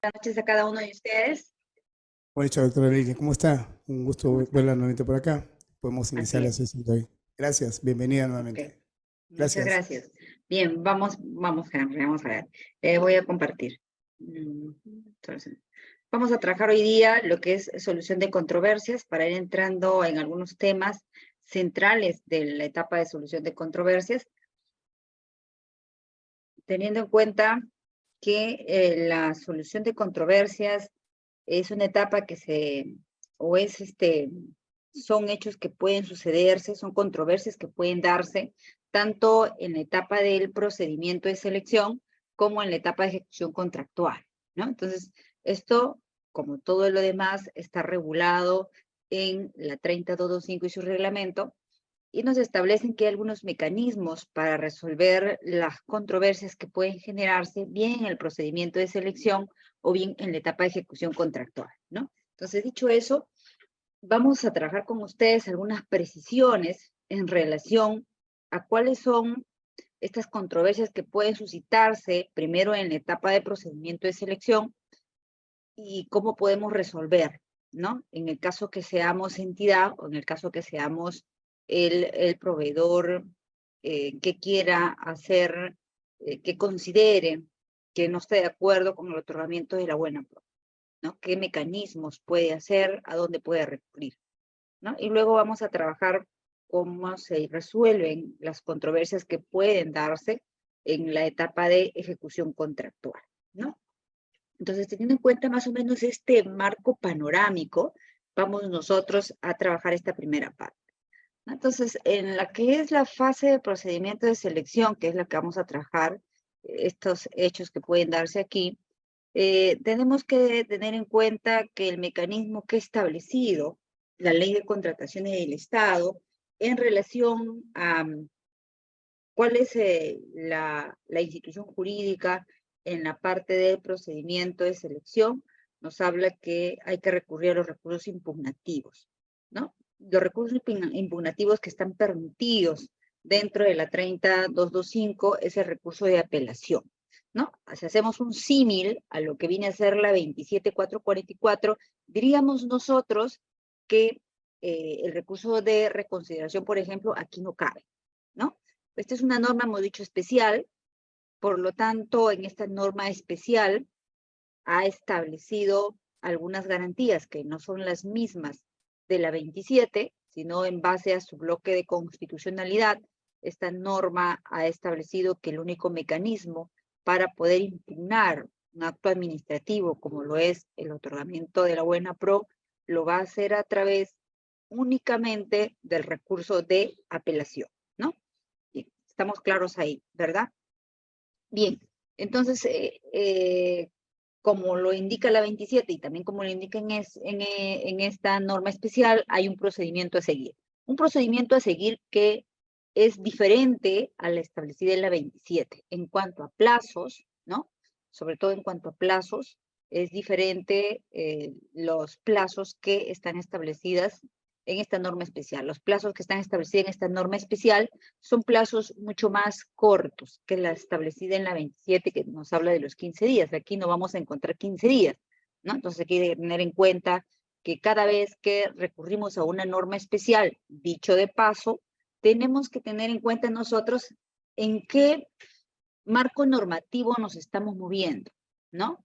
Buenas noches a cada uno de ustedes. Buenas noches, doctora Lili. ¿Cómo está? Un gusto ¿Cómo están? verla nuevamente por acá. Podemos Así iniciar la es. sesión de hoy. Gracias, bienvenida Ok. nuevamente. Muchas Gracias. gracias. Bien, vamos, Henry, vamos a ver. Voy a compartir. Entonces, vamos a trabajar hoy día lo que es solución de controversias para ir entrando en algunos temas centrales de la etapa de solución de controversias, teniendo en cuenta que la solución de controversias es una etapa son hechos que pueden sucederse, son controversias que pueden darse, tanto en la etapa del procedimiento de selección como en la etapa de ejecución contractual, ¿no? Entonces, esto, como todo lo demás, está regulado en la 30225 y su reglamento, y nos establecen que hay algunos mecanismos para resolver las controversias que pueden generarse bien en el procedimiento de selección o bien en la etapa de ejecución contractual, ¿no? Entonces, dicho eso, vamos a trabajar con ustedes algunas precisiones en relación a cuáles son estas controversias que pueden suscitarse primero en la etapa de procedimiento de selección y cómo podemos resolver, ¿no? En el caso que seamos entidad o en el caso que seamos el proveedor que quiera hacer, que considere que no esté de acuerdo con el otorgamiento de la buena prueba, ¿no? ¿Qué mecanismos puede hacer? ¿A dónde puede recurrir? ¿No? Y luego vamos a trabajar cómo se resuelven las controversias que pueden darse en la etapa de ejecución contractual, ¿no? Entonces, teniendo en cuenta más o menos este marco panorámico, vamos nosotros a trabajar esta primera parte. Entonces, en la que es la fase de procedimiento de selección, que es la que vamos a trabajar, estos hechos que pueden darse aquí, tenemos que tener en cuenta que el mecanismo que ha establecido la Ley de Contrataciones del Estado en relación a cuál es la institución jurídica en la parte del procedimiento de selección, nos habla que hay que recurrir a los recursos impugnativos, ¿no? Los recursos impugnativos que están permitidos dentro de la 30225 es el recurso de apelación, ¿no? Si hacemos un símil a lo que viene a ser la 27444, diríamos nosotros que el recurso de reconsideración, por ejemplo, aquí no cabe, ¿no? Esta es una norma, hemos dicho, especial, por lo tanto, en esta norma especial ha establecido algunas garantías que no son las mismas de la 27, sino en base a su bloque de constitucionalidad. Esta norma ha establecido que el único mecanismo para poder impugnar un acto administrativo, como lo es el otorgamiento de la buena pro, lo va a hacer a través únicamente del recurso de apelación, ¿no? Estamos claros ahí, ¿verdad? Bien, entonces, como lo indica la 27 y también como lo indica en esta norma especial, hay un procedimiento a seguir. Un procedimiento a seguir que es diferente a la establecida en la 27 en cuanto a plazos, ¿no? Sobre todo en cuanto a plazos, es diferente los plazos que están establecidas en esta norma especial. Los plazos que están establecidos en esta norma especial son plazos mucho más cortos que la establecida en la 27, que nos habla de los 15 días. Aquí no vamos a encontrar 15 días, ¿no? Entonces hay que tener en cuenta que cada vez que recurrimos a una norma especial, dicho de paso, tenemos que tener en cuenta nosotros en qué marco normativo nos estamos moviendo, ¿no?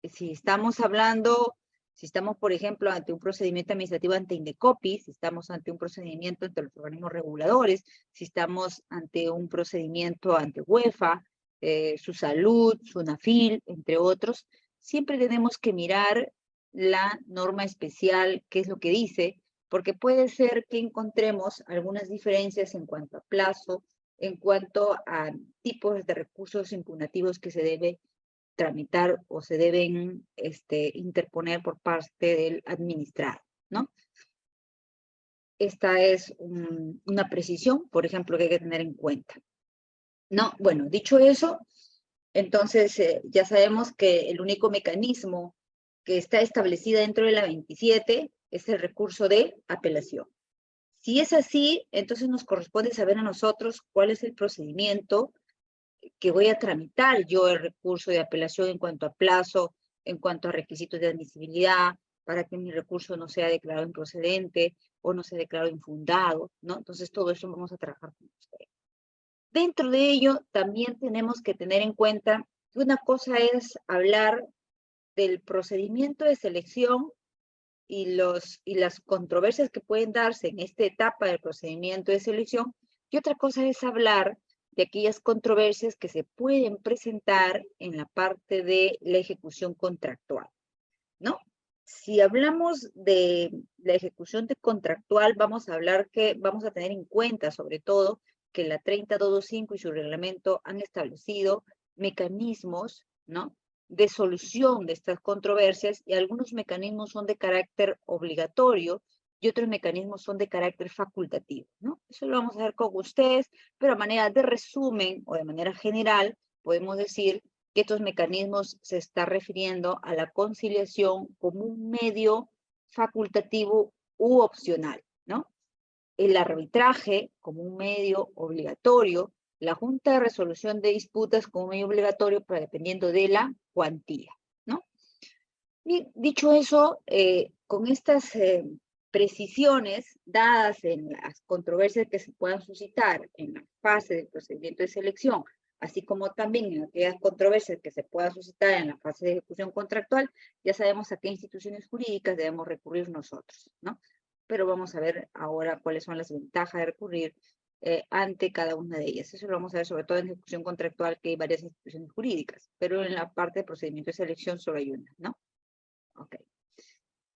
Si estamos hablando, si estamos, por ejemplo, ante un procedimiento administrativo ante Indecopi, si estamos ante un procedimiento ante los organismos reguladores, si estamos ante un procedimiento ante UEFA, su salud, SUNAFIL, entre otros, siempre tenemos que mirar la norma especial, qué es lo que dice, porque puede ser que encontremos algunas diferencias en cuanto a plazo, en cuanto a tipos de recursos impugnativos que se debe tramitar o se deben interponer por parte del administrado, ¿no? Esta es una precisión, por ejemplo, que hay que tener en cuenta. No, bueno, dicho eso, entonces ya sabemos que el único mecanismo que está establecido dentro de la 27 es el recurso de apelación. Si es así, entonces nos corresponde saber a nosotros cuál es el procedimiento que voy a tramitar yo el recurso de apelación en cuanto a plazo, en cuanto a requisitos de admisibilidad, para que mi recurso no sea declarado improcedente o no sea declarado infundado, ¿no? Entonces, todo eso vamos a trabajar con ustedes. Dentro de ello, también tenemos que tener en cuenta que una cosa es hablar del procedimiento de selección y las controversias que pueden darse en esta etapa del procedimiento de selección, y otra cosa es hablar de aquellas controversias que se pueden presentar en la parte de la ejecución contractual, ¿no? Si hablamos de la ejecución de contractual, vamos a hablar que vamos a tener en cuenta, sobre todo, que la 30225 y su reglamento han establecido mecanismos, ¿no?, de solución de estas controversias, y algunos mecanismos son de carácter obligatorio y otros mecanismos son de carácter facultativo, ¿no? Eso lo vamos a ver con ustedes, pero a manera de resumen o de manera general, podemos decir que estos mecanismos se está refiriendo a la conciliación como un medio facultativo u opcional, ¿no? El arbitraje como un medio obligatorio, la Junta de Resolución de Disputas como un medio obligatorio, pero dependiendo de la cuantía, ¿no? Y dicho eso, con estas precisiones dadas en las controversias que se puedan suscitar en la fase del procedimiento de selección, así como también en aquellas controversias que se puedan suscitar en la fase de ejecución contractual, ya sabemos a qué instituciones jurídicas debemos recurrir nosotros, ¿no? Pero vamos a ver ahora cuáles son las ventajas de recurrir ante cada una de ellas. Eso lo vamos a ver sobre todo en ejecución contractual, que hay varias instituciones jurídicas, pero en la parte de procedimiento de selección solo hay una, ¿no? Ok.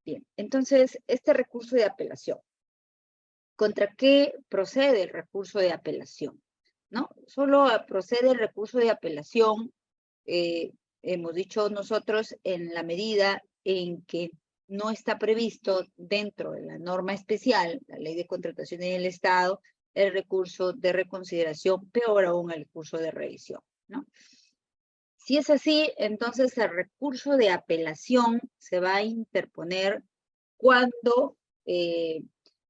Bien, entonces, este recurso de apelación. ¿Contra qué procede el recurso de apelación? ¿No? Solo procede el recurso de apelación, hemos dicho nosotros, en la medida en que no está previsto dentro de la norma especial, la Ley de Contratación del Estado, el recurso de reconsideración, peor aún el recurso de revisión, ¿no? Si es así, entonces el recurso de apelación se va a interponer cuando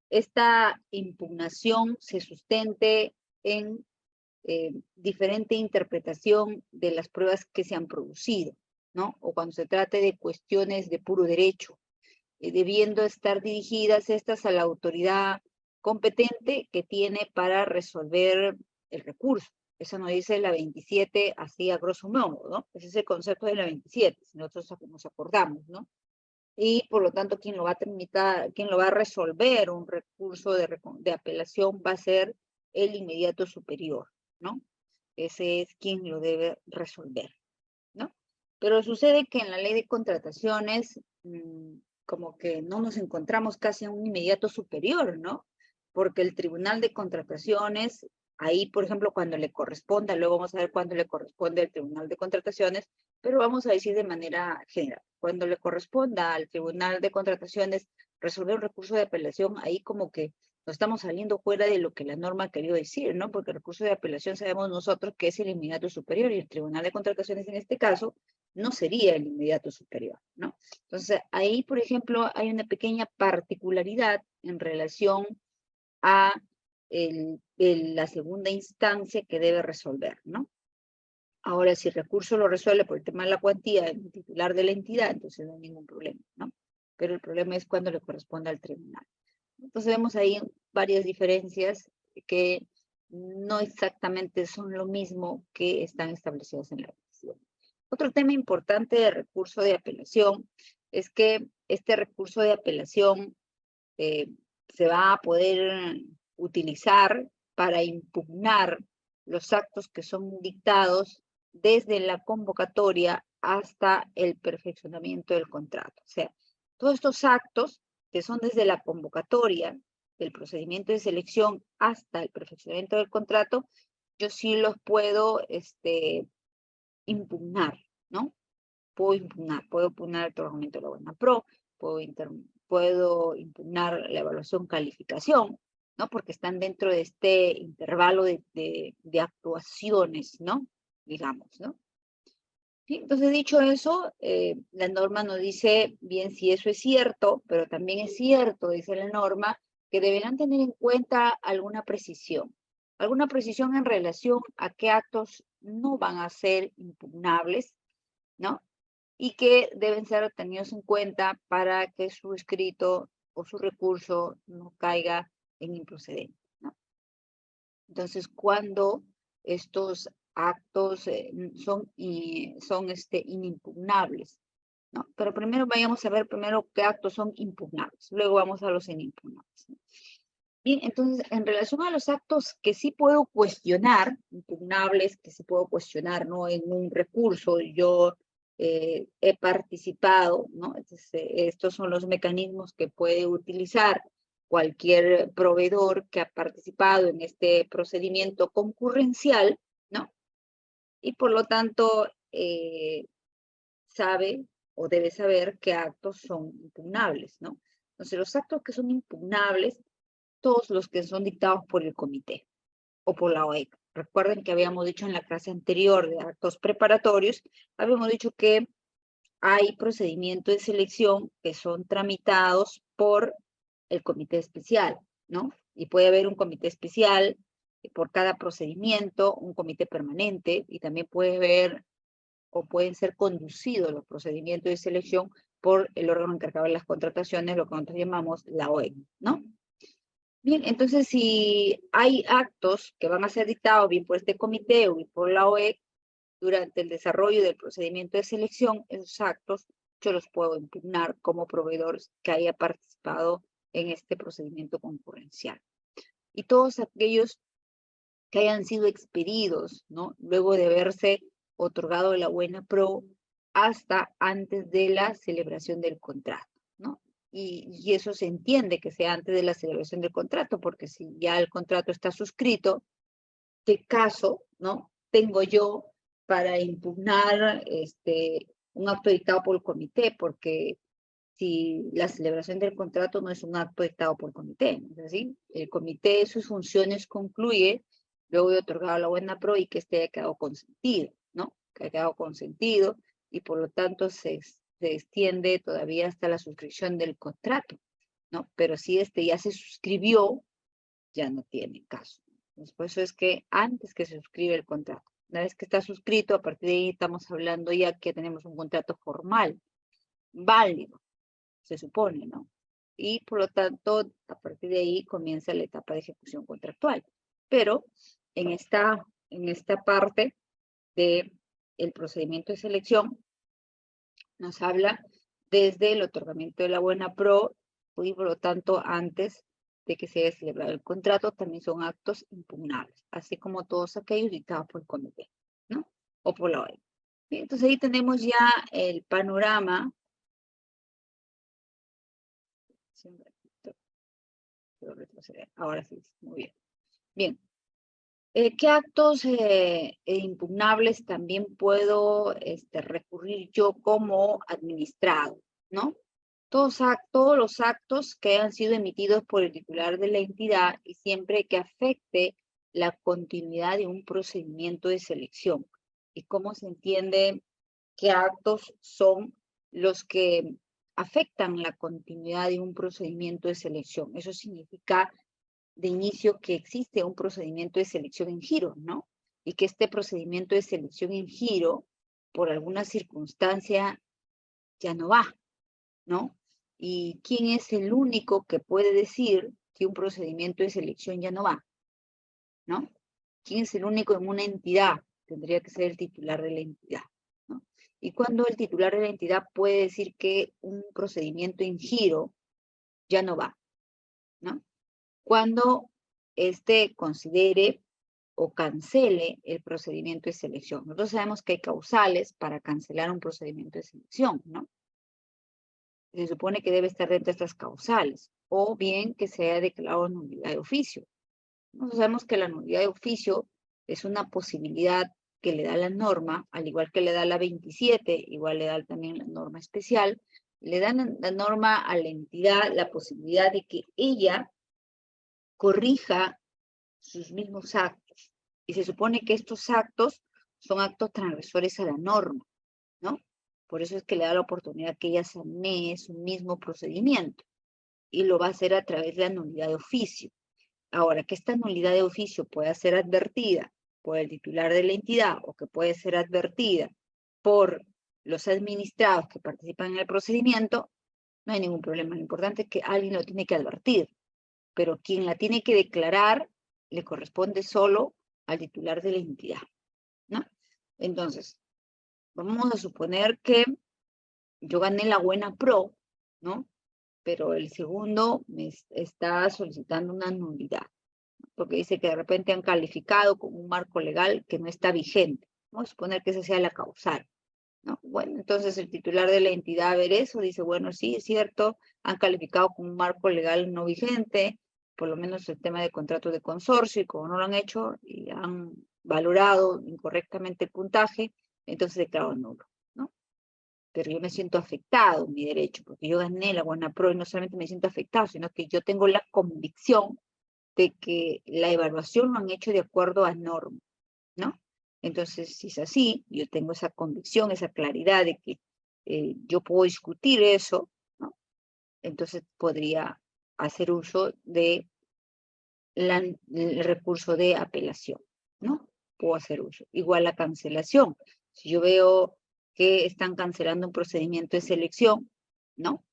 esta impugnación se sustente en diferente interpretación de las pruebas que se han producido, ¿no? O cuando se trate de cuestiones de puro derecho, debiendo estar dirigidas estas a la autoridad competente que tiene para resolver el recurso. Eso nos dice la 27, así a grosso modo, ¿no? Ese es el concepto de la 27, si nosotros nos acordamos, ¿no? Y por lo tanto, quien lo va a tramitar, quien lo va a resolver un recurso de apelación va a ser el inmediato superior, ¿no? Ese es quien lo debe resolver, ¿no? Pero sucede que en la ley de contrataciones, como que no nos encontramos casi a un inmediato superior, ¿no? Porque el Tribunal de Contrataciones, ahí, por ejemplo, cuando le corresponda, luego vamos a ver cuándo le corresponde al Tribunal de Contrataciones, pero vamos a decir de manera general, cuando le corresponda al Tribunal de Contrataciones resolver un recurso de apelación, ahí como que nos estamos saliendo fuera de lo que la norma ha querido decir, ¿no? Porque el recurso de apelación sabemos nosotros que es el inmediato superior, y el Tribunal de Contrataciones en este caso no sería el inmediato superior, ¿no? Entonces, ahí, por ejemplo, hay una pequeña particularidad en relación a la segunda instancia que debe resolver, ¿no? Ahora, si el recurso lo resuelve por el tema de la cuantía el titular de la entidad, entonces no hay ningún problema, ¿no? Pero el problema es cuando le corresponde al tribunal. Entonces vemos ahí varias diferencias que no exactamente son lo mismo que están establecidas en la decisión. Otro tema importante del recurso de apelación es que este recurso de apelación se va a poder utilizar para impugnar los actos que son dictados desde la convocatoria hasta el perfeccionamiento del contrato. O sea, todos estos actos que son desde la convocatoria del procedimiento de selección hasta el perfeccionamiento del contrato, yo sí los puedo impugnar, ¿no? Puedo impugnar el otorgamiento de la buena pro, puedo impugnar la evaluación calificación, ¿no? Porque están dentro de este intervalo de actuaciones, ¿no? Digamos, ¿no? ¿Sí? Entonces, dicho eso, la norma nos dice, bien, si eso es cierto, pero también es cierto, dice la norma, que deberán tener en cuenta alguna precisión en relación a qué actos no van a ser impugnables, ¿no? y que deben ser tenidos en cuenta para que su escrito o su recurso no caiga en improcedente, ¿no? Entonces, cuando estos actos son inimpugnables, ¿no? Pero primero vayamos a ver primero qué actos son impugnables, luego vamos a los inimpugnables, ¿no? Bien, entonces, en relación a los actos que sí puedo cuestionar, impugnables, que sí puedo cuestionar, ¿no? En un recurso, yo he participado, ¿no? Entonces, estos son los mecanismos que puede utilizar cualquier proveedor que ha participado en este procedimiento concurrencial, ¿no? Y por lo tanto, sabe o debe saber qué actos son impugnables, ¿no? Entonces, los actos que son impugnables, todos los que son dictados por el comité o por la OEC. Recuerden que habíamos dicho en la clase anterior de actos preparatorios, habíamos dicho que hay procedimientos de selección que son tramitados por el comité especial, ¿no? Y puede haber un comité especial por cada procedimiento, un comité permanente, y también puede haber o pueden ser conducidos los procedimientos de selección por el órgano encargado de las contrataciones, lo que nosotros llamamos la OEC, ¿no? Bien, entonces si hay actos que van a ser dictados bien por este comité o bien por la OEC durante el desarrollo del procedimiento de selección, esos actos yo los puedo impugnar como proveedor que haya participado en este procedimiento concurrencial. Y todos aquellos que hayan sido expedidos, ¿no? Luego de haberse otorgado la buena pro hasta antes de la celebración del contrato, ¿no? Y eso se entiende que sea antes de la celebración del contrato, porque si ya el contrato está suscrito, ¿qué caso, no? Tengo yo para impugnar un acto dictado por el comité, porque si la celebración del contrato no es un acto dictado por el comité, ¿no es así? El comité sus funciones concluye luego de otorgar la buena pro y que este haya quedado consentido, ¿no? Que haya quedado consentido y por lo tanto se extiende todavía hasta la suscripción del contrato, ¿no? Pero si este ya se suscribió, ya no tiene caso. Entonces, por eso es que antes que se suscribe el contrato, una vez que está suscrito, a partir de ahí estamos hablando ya que tenemos un contrato formal, válido, se supone, ¿no? Y por lo tanto, a partir de ahí comienza la etapa de ejecución contractual. Pero en esta parte del procedimiento de selección, nos habla desde el otorgamiento de la buena pro y por lo tanto antes de que se haya celebrado el contrato, también son actos impugnables, así como todos aquellos dictados por el comité, ¿no? O por la OEC. Bien, entonces ahí tenemos ya el panorama. Ahora sí, muy bien. Bien. ¿Qué actos impugnables también puedo recurrir yo como administrado, ¿no? Todos los actos que hayan sido emitidos por el titular de la entidad y siempre que afecte la continuidad de un procedimiento de selección. ¿Y cómo se entiende qué actos son los que afectan la continuidad de un procedimiento de selección? Eso significa de inicio que existe un procedimiento de selección en giro, ¿no? Y que este procedimiento de selección en giro, por alguna circunstancia, ya no va, ¿no? ¿Y quién es el único que puede decir que un procedimiento de selección ya no va? ¿No? ¿Quién es el único en una entidad? Tendría que ser el titular de la entidad, ¿no? Y cuando el titular de la entidad puede decir que un procedimiento en giro ya no va, ¿no? Cuando considere o cancele el procedimiento de selección. Nosotros sabemos que hay causales para cancelar un procedimiento de selección, ¿no? Se supone que debe estar dentro de estas causales, o bien que se haya declarado nulidad de oficio. Nosotros sabemos que la nulidad de oficio es una posibilidad que le da la norma, al igual que le da la 27, igual le da también la norma especial, le dan la norma a la entidad la posibilidad de que ella corrija sus mismos actos. Y se supone que estos actos son actos transgresores a la norma, ¿no? Por eso es que le da la oportunidad que ella sanee su mismo procedimiento. Y lo va a hacer a través de la nulidad de oficio. Ahora, que esta nulidad de oficio pueda ser advertida por el titular de la entidad o que puede ser advertida por los administrados que participan en el procedimiento, no hay ningún problema. Lo importante es que alguien lo tiene que advertir, pero quien la tiene que declarar le corresponde solo al titular de la entidad, ¿no? Entonces, vamos a suponer que yo gané la buena pro, ¿no? Pero el segundo me está solicitando una nulidad, ¿no? Porque dice que de repente han calificado con un marco legal que no está vigente. Vamos a suponer que esa sea la causal, ¿no? Bueno, entonces el titular de la entidad a ver eso dice, bueno, sí, es cierto, han calificado con un marco legal no vigente, por lo menos el tema de contrato de consorcio, y como no lo han hecho y han valorado incorrectamente el puntaje, entonces declaro nulo, ¿no? Pero yo me siento afectado en mi derecho, porque yo gané la buena pro y no solamente me siento afectado, sino que yo tengo la convicción de que la evaluación lo han hecho de acuerdo a norma, ¿no? Entonces, si es así, yo tengo esa convicción, esa claridad de que yo puedo discutir eso, ¿no? Entonces podría hacer uso de el recurso de apelación, ¿no? Puedo hacer uso. Igual la cancelación. Si yo veo que están cancelando un procedimiento de selección, ¿no?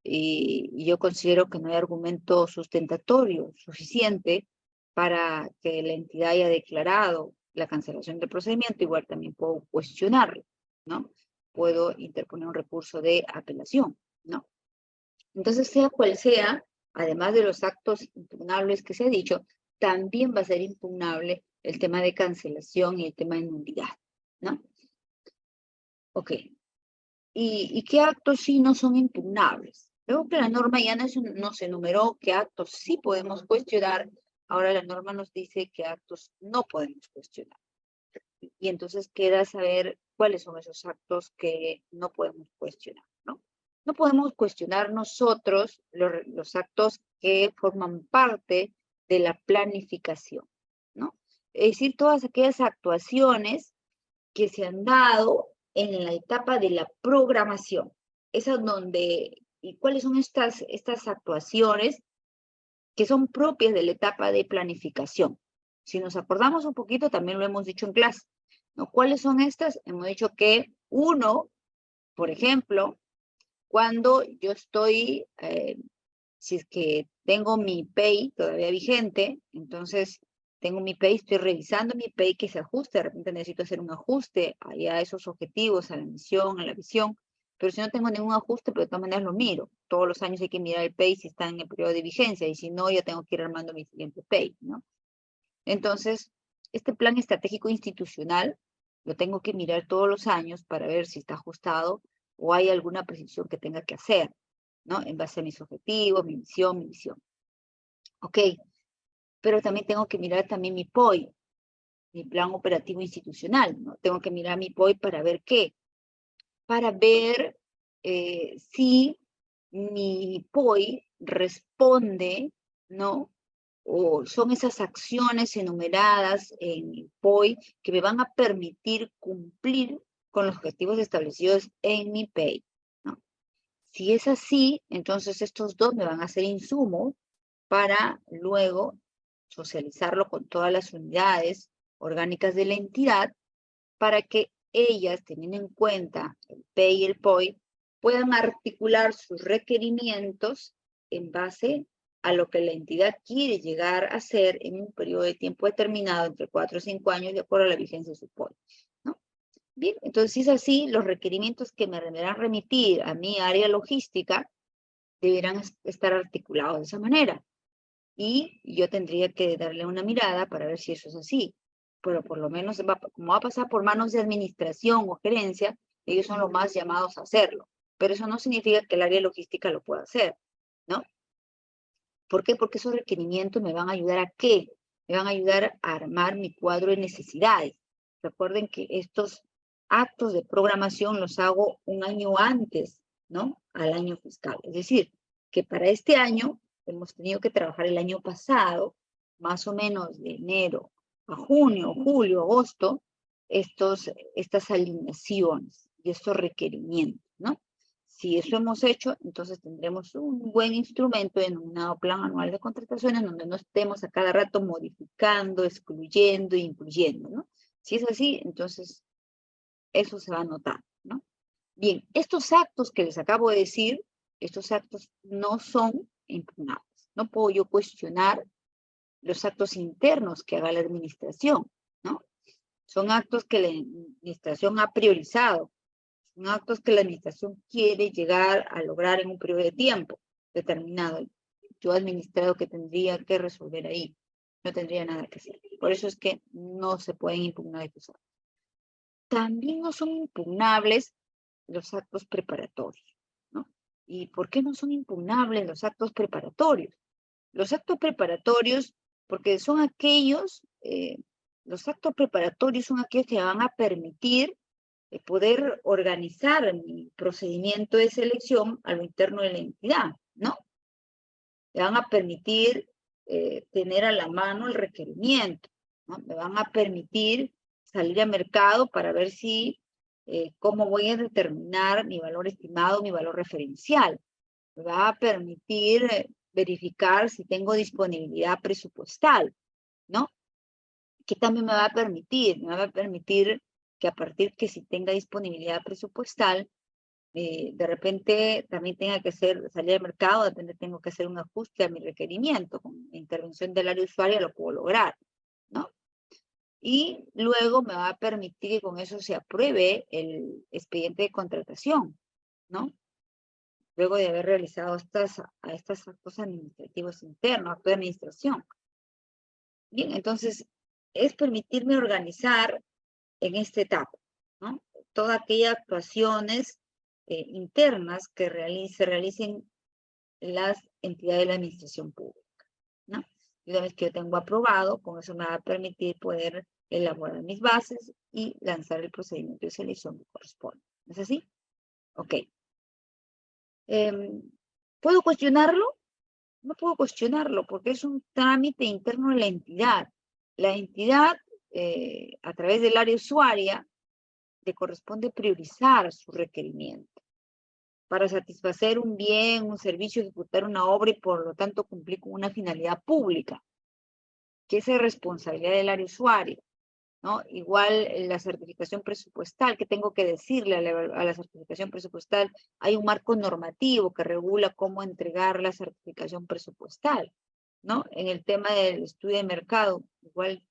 Y yo considero que no hay argumento sustentatorio suficiente para que la entidad haya declarado la cancelación del procedimiento, igual también puedo cuestionarlo, ¿no? Puedo interponer un recurso de apelación, ¿no? Entonces, sea cual sea, además de los actos impugnables que se ha dicho, también va a ser impugnable el tema de cancelación y el tema de nulidad, ¿no? Ok. ¿Y qué actos sí no son impugnables? Luego que la norma ya nos enumeró qué actos sí podemos cuestionar, ahora la norma nos dice qué actos no podemos cuestionar. Y entonces queda saber cuáles son esos actos que no podemos cuestionar, ¿no? No podemos cuestionar nosotros los actos que forman parte de la planificación, ¿no? Es decir, todas aquellas actuaciones que se han dado en la etapa de la programación. Esa donde, ¿y cuáles son estas actuaciones que son propias de la etapa de planificación? Si nos acordamos un poquito, también lo hemos dicho en clase, ¿no? ¿Cuáles son estas? Hemos dicho que uno, por ejemplo, cuando yo estoy, si es que tengo mi PEI todavía vigente, entonces tengo mi PEI, estoy revisando mi PEI que se ajuste, de repente necesito hacer un ajuste a esos objetivos, a la misión, a la visión, pero si no tengo ningún ajuste, pero de todas maneras lo miro. Todos los años hay que mirar el PEI si está en el periodo de vigencia, y si no, ya tengo que ir armando mi siguiente PEI, ¿no? Entonces, este plan estratégico institucional lo tengo que mirar todos los años para ver si está ajustado o hay alguna precisión que tenga que hacer, ¿no? En base a mis objetivos, mi misión, mi visión. Ok, pero también tengo que mirar también mi POI, mi plan operativo institucional, ¿no? Tengo que mirar mi POI para ver qué, para ver si mi POI responde, ¿no? O son esas acciones enumeradas en mi POI que me van a permitir cumplir con los objetivos establecidos en mi PEI, ¿no? Si es así, entonces estos dos me van a ser insumos para luego socializarlo con todas las unidades orgánicas de la entidad para que ellas, teniendo en cuenta el PEI y el POI, puedan articular sus requerimientos en base a lo que la entidad quiere llegar a hacer en un periodo de tiempo determinado, entre 4 o 5 años, de acuerdo a la vigencia de su POI, ¿no? Bien, entonces si es así, los requerimientos que me deberán remitir a mi área logística deberán estar articulados de esa manera. Y yo tendría que darle una mirada para ver si eso es así. Pero por lo menos, como va a pasar por manos de administración o gerencia, ellos son los más llamados a hacerlo. Pero eso no significa que el área logística lo pueda hacer, ¿no? ¿Por qué? Porque esos requerimientos me van a ayudar ¿a qué? Me van a ayudar a armar mi cuadro de necesidades. Recuerden que estos actos de programación los hago un año antes, ¿no? Al año fiscal. Es decir, que para este año hemos tenido que trabajar el año pasado, más o menos de enero a junio, julio, agosto, estas alineaciones y estos requerimientos, ¿no? Si eso hemos hecho, entonces tendremos un buen instrumento denominado Plan Anual de Contrataciones, donde no estemos a cada rato modificando, excluyendo e incluyendo, ¿no? Si es así, entonces eso se va a notar, ¿no? Bien, estos actos que les acabo de decir, estos actos no son impugnables. No puedo yo cuestionar los actos internos que haga la administración, ¿no? Son actos que la administración ha priorizado, son actos que la administración quiere llegar a lograr en un periodo de tiempo determinado. Yo administrado que tendría que resolver ahí, no tendría nada que hacer. Por eso es que no se pueden impugnar estos actos. También no son impugnables los actos preparatorios, ¿no? ¿Y por qué no son impugnables los actos preparatorios? Los actos preparatorios, porque son aquellos, los actos preparatorios son aquellos que van a permitir poder organizar mi procedimiento de selección a lo interno de la entidad, ¿no? Me van a permitir tener a la mano el requerimiento, ¿no? Me van a permitir salir al mercado para ver si, cómo voy a determinar mi valor estimado, mi valor referencial. Me va a permitir verificar si tengo disponibilidad presupuestal, ¿no? Que también me va a permitir, que a partir que si tenga disponibilidad presupuestal, de repente también tenga que salir al mercado, de repente tengo que hacer un ajuste a mi requerimiento, con la intervención del área usuaria lo puedo lograr, ¿no? Y luego me va a permitir que con eso se apruebe el expediente de contratación, ¿no? Luego de haber realizado estos actos administrativos internos, acto de administración. Bien, entonces, es permitirme organizar en esta etapa, ¿no? Todas aquellas actuaciones internas que se realicen las entidades de la administración pública, ¿no? Y una vez que yo tengo aprobado, con eso me va a permitir poder elaborar mis bases y lanzar el procedimiento de selección que corresponde. ¿No es así? Ok. ¿Puedo cuestionarlo? No puedo cuestionarlo porque es un trámite interno de la entidad. La entidad, a través del área usuaria, le corresponde priorizar su requerimiento para satisfacer un bien, un servicio, ejecutar una obra y por lo tanto cumplir con una finalidad pública, que esa es responsabilidad del área usuaria, ¿no? Igual la certificación presupuestal, que tengo que decirle a la certificación presupuestal, hay un marco normativo que regula cómo entregar la certificación presupuestal, ¿no? En el tema del estudio de mercado, igual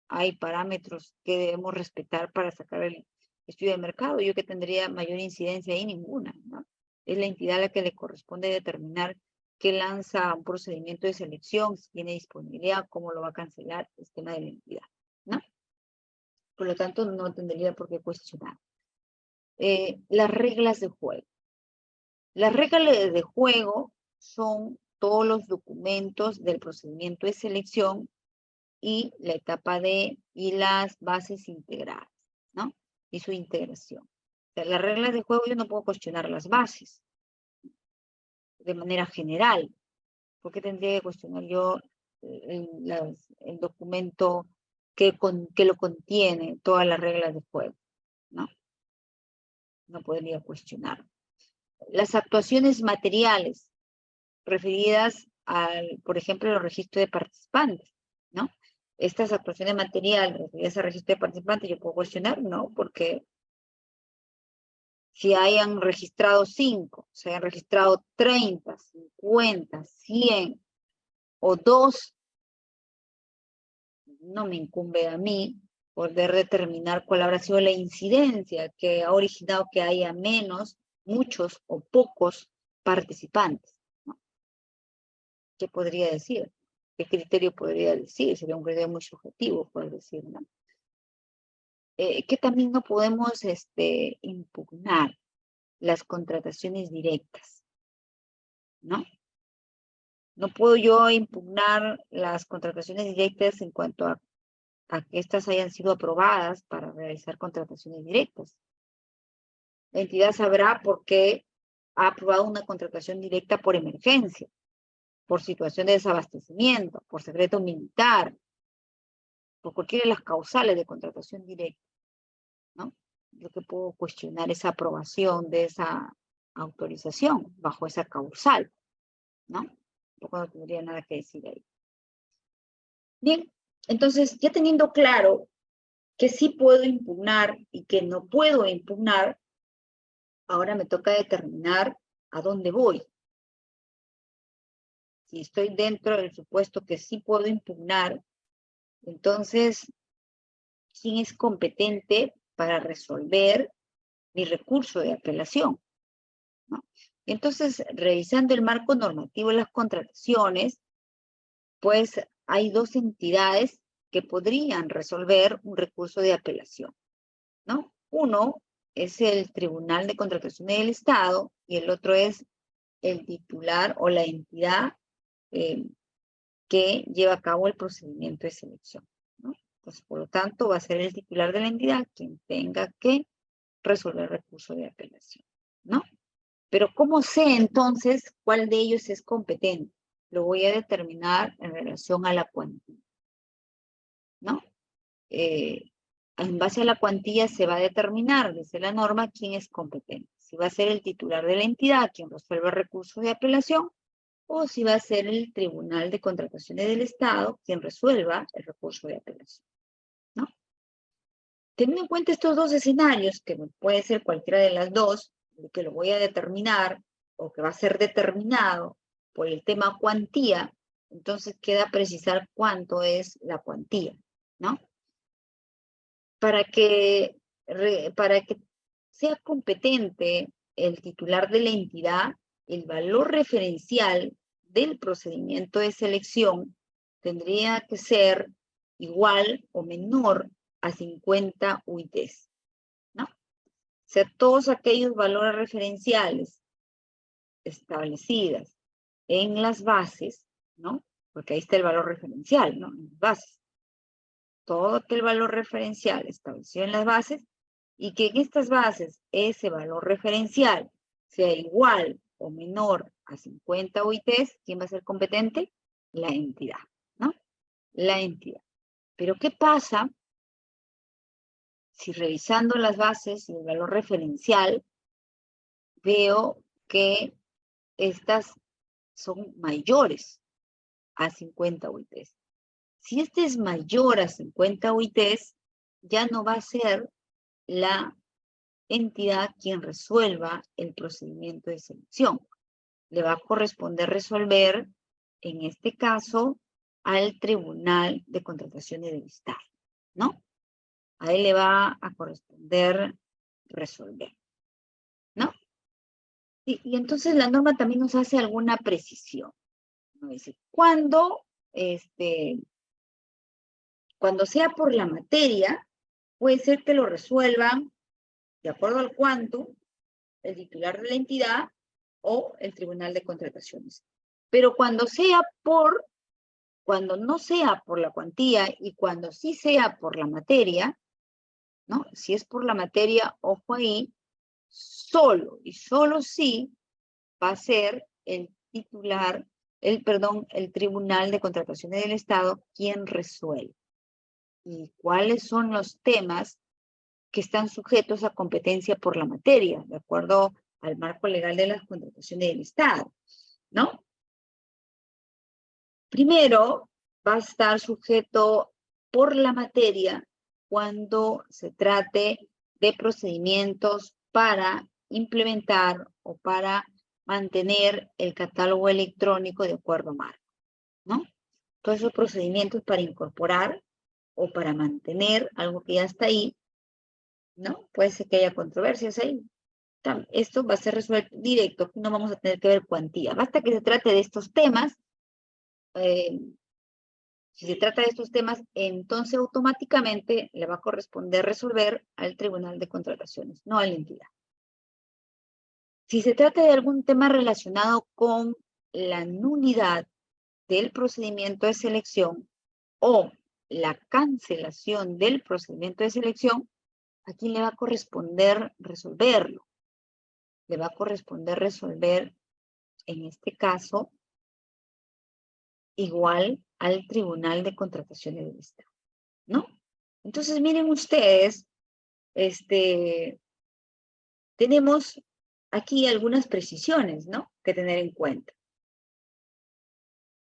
hay parámetros que debemos respetar para sacar el estudio de mercado. Yo que tendría mayor incidencia ahí, ninguna, ¿no? Es la entidad a la que le corresponde determinar qué lanza un procedimiento de selección, si tiene disponibilidad, cómo lo va a cancelar, el tema de la entidad, ¿no? Por lo tanto, no tendría por qué cuestionar. Las reglas de juego. Las reglas de juego son todos los documentos del procedimiento de selección y la etapa y las bases integradas, ¿no? Y su integración. O sea, las reglas de juego yo no puedo cuestionar las bases de manera general. ¿Por qué tendría que cuestionar yo el documento que lo contiene, todas las reglas de juego? ¿No? No podría cuestionar. Las actuaciones materiales referidas por ejemplo, los registros de participantes, ¿no? Estas actuaciones materiales referidas al registro de participantes, ¿yo puedo cuestionar? No, porque si hayan registrado 5, se hayan registrado 30, 50, 100 o 2, no me incumbe a mí poder determinar cuál habrá sido la incidencia que ha originado que haya menos, muchos o pocos participantes, ¿no? ¿Qué podría decir? ¿Qué criterio podría decir? Sería un criterio muy subjetivo, puedes decir, ¿no? Que también no podemos impugnar las contrataciones directas, ¿no? No puedo yo impugnar las contrataciones directas en cuanto a que éstas hayan sido aprobadas para realizar contrataciones directas. La entidad sabrá por qué ha aprobado una contratación directa por emergencia, por situación de desabastecimiento, por secreto militar, por cualquiera de las causales de contratación directa, ¿no? Yo que puedo cuestionar esa aprobación de esa autorización bajo esa causal, ¿no? Tampoco no tendría nada que decir ahí. Bien, entonces, ya teniendo claro que sí puedo impugnar y que no puedo impugnar, ahora me toca determinar a dónde voy. Si estoy dentro del supuesto que sí puedo impugnar, entonces, ¿quién es competente para resolver mi recurso de apelación? ¿No? Entonces, revisando el marco normativo de las contrataciones, pues hay dos entidades que podrían resolver un recurso de apelación, ¿no? Uno es el Tribunal de Contrataciones del Estado y el otro es el titular o la entidad que lleva a cabo el procedimiento de selección, ¿no? Entonces, por lo tanto, va a ser el titular de la entidad quien tenga que resolver el recurso de apelación, ¿no? Pero ¿cómo sé entonces cuál de ellos es competente? Lo voy a determinar en relación a la cuantía, ¿no? En base a la cuantía se va a determinar desde la norma quién es competente. Si va a ser el titular de la entidad quien resuelva el recurso de apelación o si va a ser el Tribunal de Contrataciones del Estado quien resuelva el recurso de apelación, ¿no? Teniendo en cuenta estos dos escenarios, que puede ser cualquiera de las dos, que lo voy a determinar o que va a ser determinado por el tema cuantía, entonces queda precisar cuánto es la cuantía, ¿no? Para que sea competente el titular de la entidad, el valor referencial del procedimiento de selección tendría que ser igual o menor a 50 UITs, ¿no? O sea, todos aquellos valores referenciales establecidas en las bases, ¿no? Porque ahí está el valor referencial, ¿no? En las bases. Todo aquel valor referencial establecido en las bases y que en estas bases ese valor referencial sea igual o menor a 50 UITs, ¿quién va a ser competente? La entidad, ¿no? La entidad. Pero ¿qué pasa si revisando las bases y el valor referencial veo que estas son mayores a 50 UITs? Si este es mayor a 50 UITs, ya no va a ser la entidad quien resuelva el procedimiento de selección. Le va a corresponder resolver, en este caso, al Tribunal de Contrataciones del Estado, ¿no? A él le va a corresponder resolver, ¿no? Y entonces la norma también nos hace alguna precisión, ¿no? Dice, cuando sea por la materia, puede ser que lo resuelvan de acuerdo al cuánto, el titular de la entidad o el Tribunal de Contrataciones. Pero cuando no sea por la cuantía y cuando sí sea por la materia, ¿no? Si es por la materia, ojo ahí, solo y solo sí va a ser el Tribunal de Contrataciones del Estado quien resuelve. ¿Y cuáles son los temas que están sujetos a competencia por la materia, de acuerdo al marco legal de las contrataciones del Estado, ¿no? Primero, va a estar sujeto por la materia cuando se trate de procedimientos para implementar o para mantener el catálogo electrónico de acuerdo a marco, ¿no? Todos esos procedimientos para incorporar o para mantener algo que ya está ahí, ¿no? Puede ser que haya controversias ahí. Esto va a ser resuelto directo, no vamos a tener que ver cuantía. Basta que se trate de estos temas. Si se trata de estos temas, entonces automáticamente le va a corresponder resolver al Tribunal de Contrataciones, no a la entidad. Si se trata de algún tema relacionado con la nulidad del procedimiento de selección o la cancelación del procedimiento de selección, ¿a quién le va a corresponder resolverlo? Le va a corresponder resolver, en este caso, igual al Tribunal de Contrataciones del Estado, ¿no? Entonces, miren ustedes, tenemos aquí algunas precisiones, ¿no? Que tener en cuenta,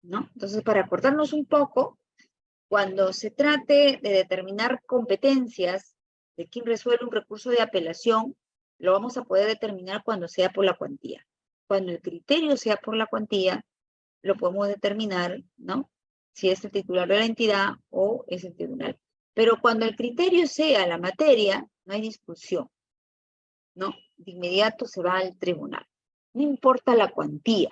¿no? Entonces, para acordarnos un poco, cuando se trate de determinar competencias de quién resuelve un recurso de apelación, lo vamos a poder determinar cuando sea por la cuantía. Cuando el criterio sea por la cuantía, lo podemos determinar, ¿no? Si es el titular de la entidad o es el tribunal. Pero cuando el criterio sea la materia, no hay discusión, ¿no? De inmediato se va al tribunal. No importa la cuantía,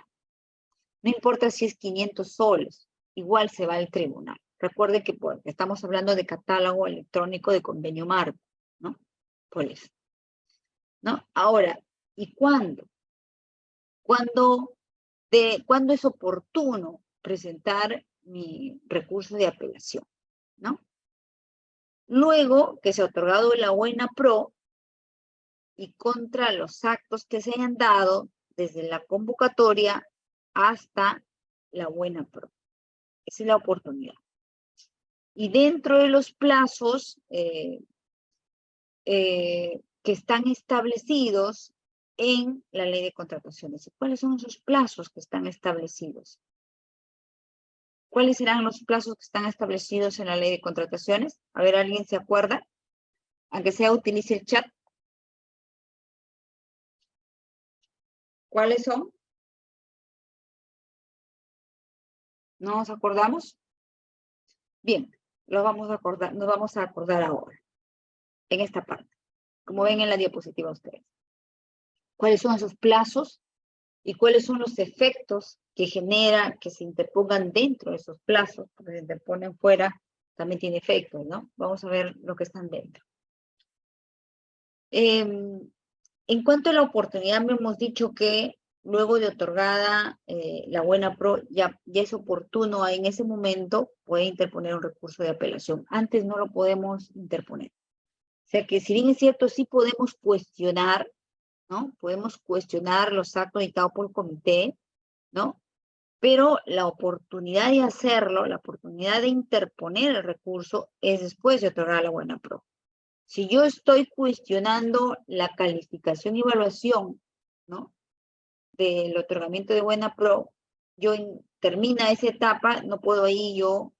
no importa si es 500 soles, igual se va al tribunal. Recuerde que estamos hablando de catálogo electrónico de convenio marco, ¿no? Por eso, ¿no? Ahora, ¿y cuándo? ¿Cuándo es oportuno presentar mi recurso de apelación, ¿no? Luego que se ha otorgado la buena pro y contra los actos que se hayan dado desde la convocatoria hasta la buena pro. Esa es la oportunidad. Y dentro de los plazos que están establecidos en la ley de contrataciones. ¿Cuáles son esos plazos que están establecidos? ¿Cuáles serán los plazos que están establecidos en la ley de contrataciones? A ver, ¿alguien se acuerda? Aunque sea utilice el chat. ¿Cuáles son? ¿No nos acordamos? Bien, nos vamos a acordar ahora, en esta parte, como ven en la diapositiva ustedes. ¿Cuáles son esos plazos y cuáles son los efectos que genera que se interpongan dentro de esos plazos? Porque si se interponen fuera, también tiene efectos, ¿no? Vamos a ver lo que están dentro. En cuanto a la oportunidad, me hemos dicho que luego de otorgada la buena pro, ya es oportuno en ese momento puede interponer un recurso de apelación. Antes no lo podemos interponer. O sea que si bien es cierto, sí podemos cuestionar, ¿no? Podemos cuestionar los actos dictados por el comité, ¿no? Pero la oportunidad de hacerlo, la oportunidad de interponer el recurso es después de otorgar la buena pro. Si yo estoy cuestionando la calificación y evaluación, ¿no? Del otorgamiento de buena pro, termina esa etapa, no puedo ahí yo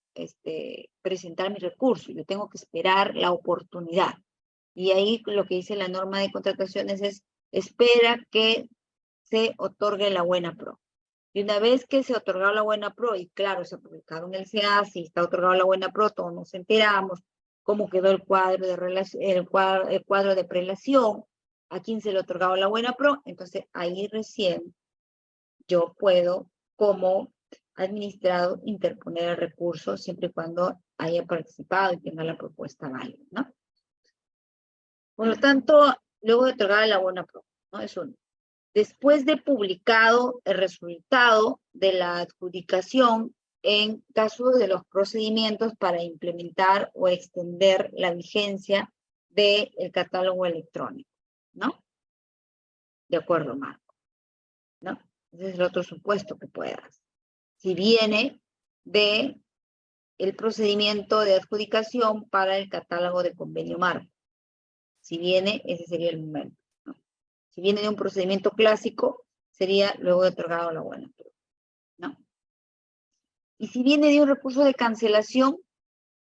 presentar mi recurso, yo tengo que esperar la oportunidad. Y ahí lo que dice la norma de contrataciones es, espera que se otorgue la buena pro. Y una vez que se ha otorgado la buena pro, y claro, se ha publicado en el CEAS y está otorgado la buena pro, todos nos enteramos cómo quedó el cuadro de prelación, a quién se le ha otorgado la buena pro, entonces ahí recién yo puedo, como administrado, interponer el recurso siempre y cuando haya participado y tenga la propuesta válida, ¿no? Por lo tanto, luego de otorgar la buena pro, ¿no? Es uno. Después de publicado el resultado de la adjudicación en caso de los procedimientos para implementar o extender la vigencia del catálogo electrónico, ¿no? De acuerdo, Marco, ¿no? Ese es el otro supuesto que puedas. Si viene de el procedimiento de adjudicación para el catálogo de convenio marco. Si viene, ese sería el momento, ¿no? Si viene de un procedimiento clásico, sería luego de otorgado la buena pro, ¿no? Y si viene de un recurso de cancelación,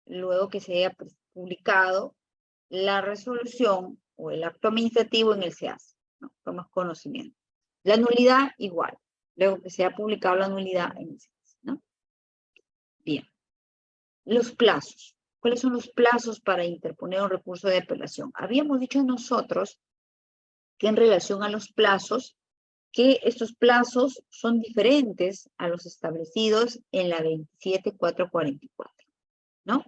luego que se haya publicado la resolución o el acto administrativo en el CEAS, ¿no? Tomas conocimiento. La nulidad, igual, luego que se haya publicado la nulidad en el CEAS, ¿no? Bien. Los plazos. ¿Cuáles son los plazos para interponer un recurso de apelación? Habíamos dicho nosotros que en relación a los plazos, que estos plazos son diferentes a los establecidos en la 27444, ¿no?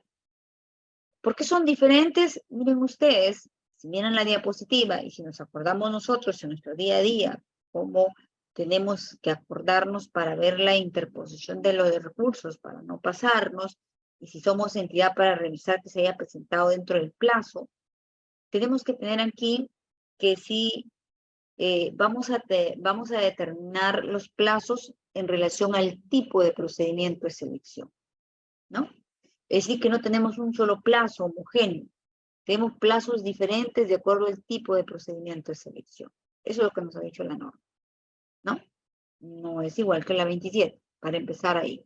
¿Por qué son diferentes? Miren ustedes, si miran la diapositiva y si nos acordamos nosotros en nuestro día a día, cómo tenemos que acordarnos para ver la interposición de los recursos, para no pasarnos, y si somos entidad para revisar que se haya presentado dentro del plazo, tenemos que tener aquí que sí vamos a determinar los plazos en relación al tipo de procedimiento de selección, ¿no? Es decir, que no tenemos un solo plazo homogéneo, tenemos plazos diferentes de acuerdo al tipo de procedimiento de selección. Eso es lo que nos ha dicho la norma, ¿no? No es igual que la 27, para empezar ahí.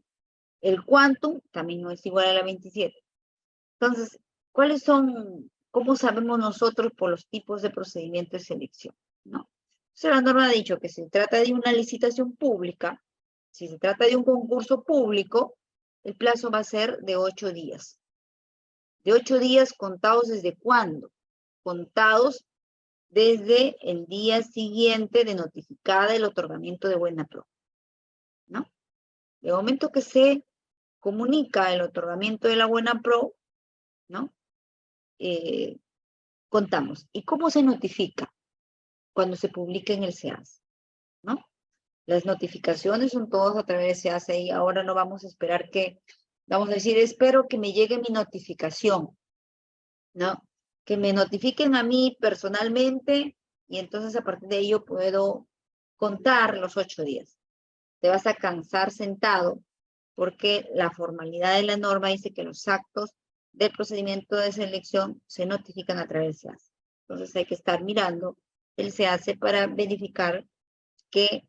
El quantum también no es igual a la 27. Entonces, ¿cuáles son ¿Cómo sabemos nosotros por los tipos de procedimiento de selección? ¿No? Entonces la norma ha dicho que si se trata de una licitación pública, si se trata de un concurso público, el plazo va a ser de 8 días. ¿De 8 días contados desde cuándo? Contados desde el día siguiente de notificada el otorgamiento de buena pro, ¿no? De momento que se comunica el otorgamiento de la buena pro, ¿no? Contamos. ¿Y cómo se notifica? Cuando se publica en el SEAS, ¿no? Las notificaciones son todas a través de SEAS y ahora no vamos a esperar que, vamos a decir, espero que me llegue mi notificación, ¿no? Que me notifiquen a mí personalmente y entonces a partir de ello puedo contar los 8 días. Te vas a cansar sentado porque la formalidad de la norma dice que los actos del procedimiento de selección se notifican a través del SEAS. Entonces hay que estar mirando el SEAS para verificar que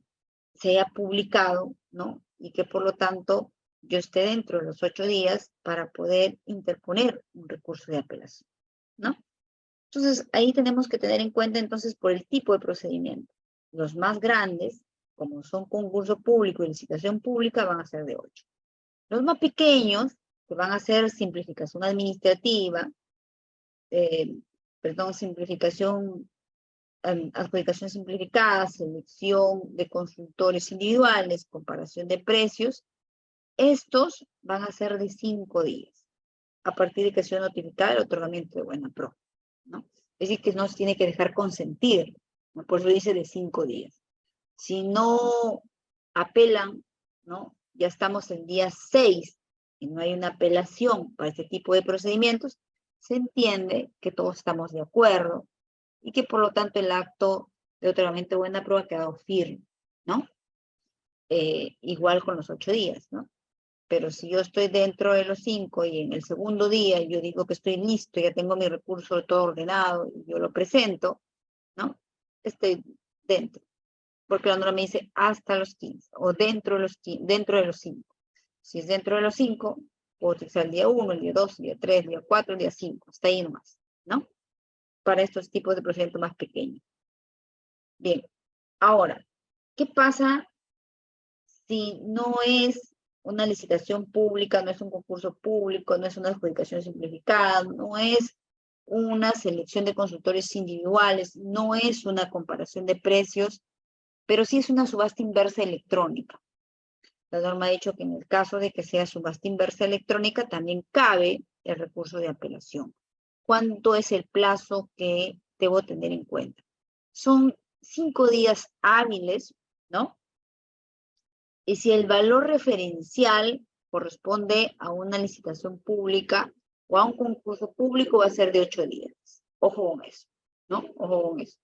se haya publicado, ¿no? Y que por lo tanto yo esté dentro de los 8 días para poder interponer un recurso de apelación, ¿no? Entonces, ahí tenemos que tener en cuenta entonces por el tipo de procedimiento. Los más grandes, como son concurso público y licitación pública, van a ser de 8. Los más pequeños, que van a ser simplificación administrativa, simplificación, adjudicación simplificada, selección de consultores individuales, comparación de precios, estos van a ser de 5 días, a partir de que sea notificada el otorgamiento de buena pro, ¿no? Es decir, que no se tiene que dejar consentir, ¿no? Por eso dice de 5 días. Si no apelan, ¿no? Ya estamos en día 6 y no hay una apelación para este tipo de procedimientos, se entiende que todos estamos de acuerdo y que por lo tanto el acto de otorgamiento de buena prueba ha quedado firme, ¿no? Igual con los 8 días, ¿no? Pero si yo estoy dentro de los 5 y en el segundo día yo digo que estoy listo, ya tengo mi recurso todo ordenado y yo lo presento, ¿no? Estoy dentro. Porque la norma me dice hasta los 15 o dentro de los 5. Si es dentro de los 5, puedo utilizar el día 1, el día 2, el día 3, el día 4, el día 5. Hasta ahí nomás, ¿no? Para estos tipos de procedimientos más pequeños. Bien, ahora, ¿qué pasa si no es una licitación pública, no es un concurso público, no es una adjudicación simplificada, no es una selección de consultores individuales, no es una comparación de precios, pero sí es una subasta inversa electrónica? La norma ha dicho que en el caso de que sea subasta inversa electrónica también cabe el recurso de apelación. ¿Cuánto es el plazo que debo tener en cuenta? Son 5 días hábiles, ¿no? Y si el valor referencial corresponde a una licitación pública o a un concurso público, va a ser de 8 días. Ojo con eso, ¿no? Ojo con eso.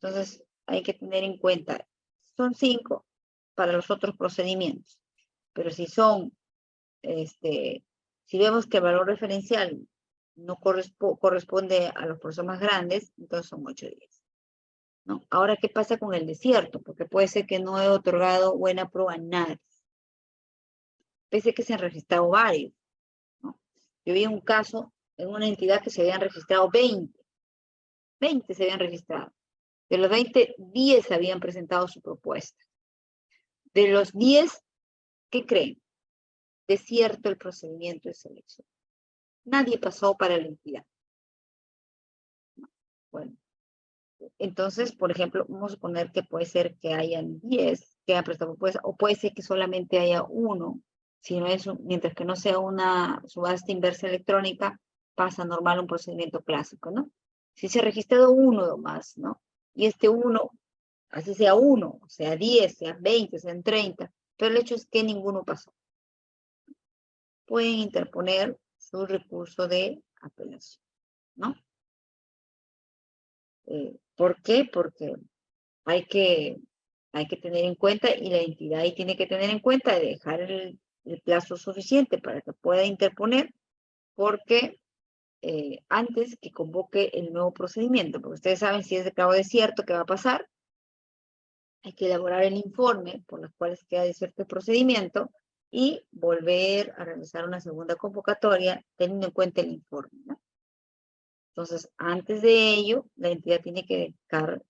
Entonces, hay que tener en cuenta, son 5 para los otros procedimientos, pero si son, si vemos que el valor referencial no corresponde a los procesos más grandes, entonces son 8 días, ¿no? Ahora, ¿qué pasa con el desierto? Porque puede ser que no he otorgado buena prueba a nadie, pese a que se han registrado varios, ¿no? Yo vi un caso en una entidad que se habían registrado 20 se habían registrado. De los 20, 10 habían presentado su propuesta. De los 10, ¿qué creen? Desierto el procedimiento de selección. Nadie pasó para la entidad. Bueno, entonces, por ejemplo, vamos a suponer que puede ser que hayan 10 que hayan prestado propuesta, o puede ser que solamente haya uno, si no es mientras que no sea una subasta inversa electrónica, pasa normal un procedimiento clásico, ¿no? Si se ha registrado uno más, ¿no? Y este uno, así sea uno, sea 10, sea 20, sean 30, pero el hecho es que ninguno pasó. Pueden interponer su recurso de apelación, ¿no? ¿Por qué? Porque hay que tener en cuenta y la entidad ahí tiene que tener en cuenta de dejar el plazo suficiente para que pueda interponer, porque antes que convoque el nuevo procedimiento, porque ustedes saben si es de cabo desierto, ¿qué va a pasar? Hay que elaborar el informe por los cuales queda desierto el procedimiento y volver a realizar una segunda convocatoria teniendo en cuenta el informe, ¿no? Entonces, antes de ello, la entidad tiene que dedicar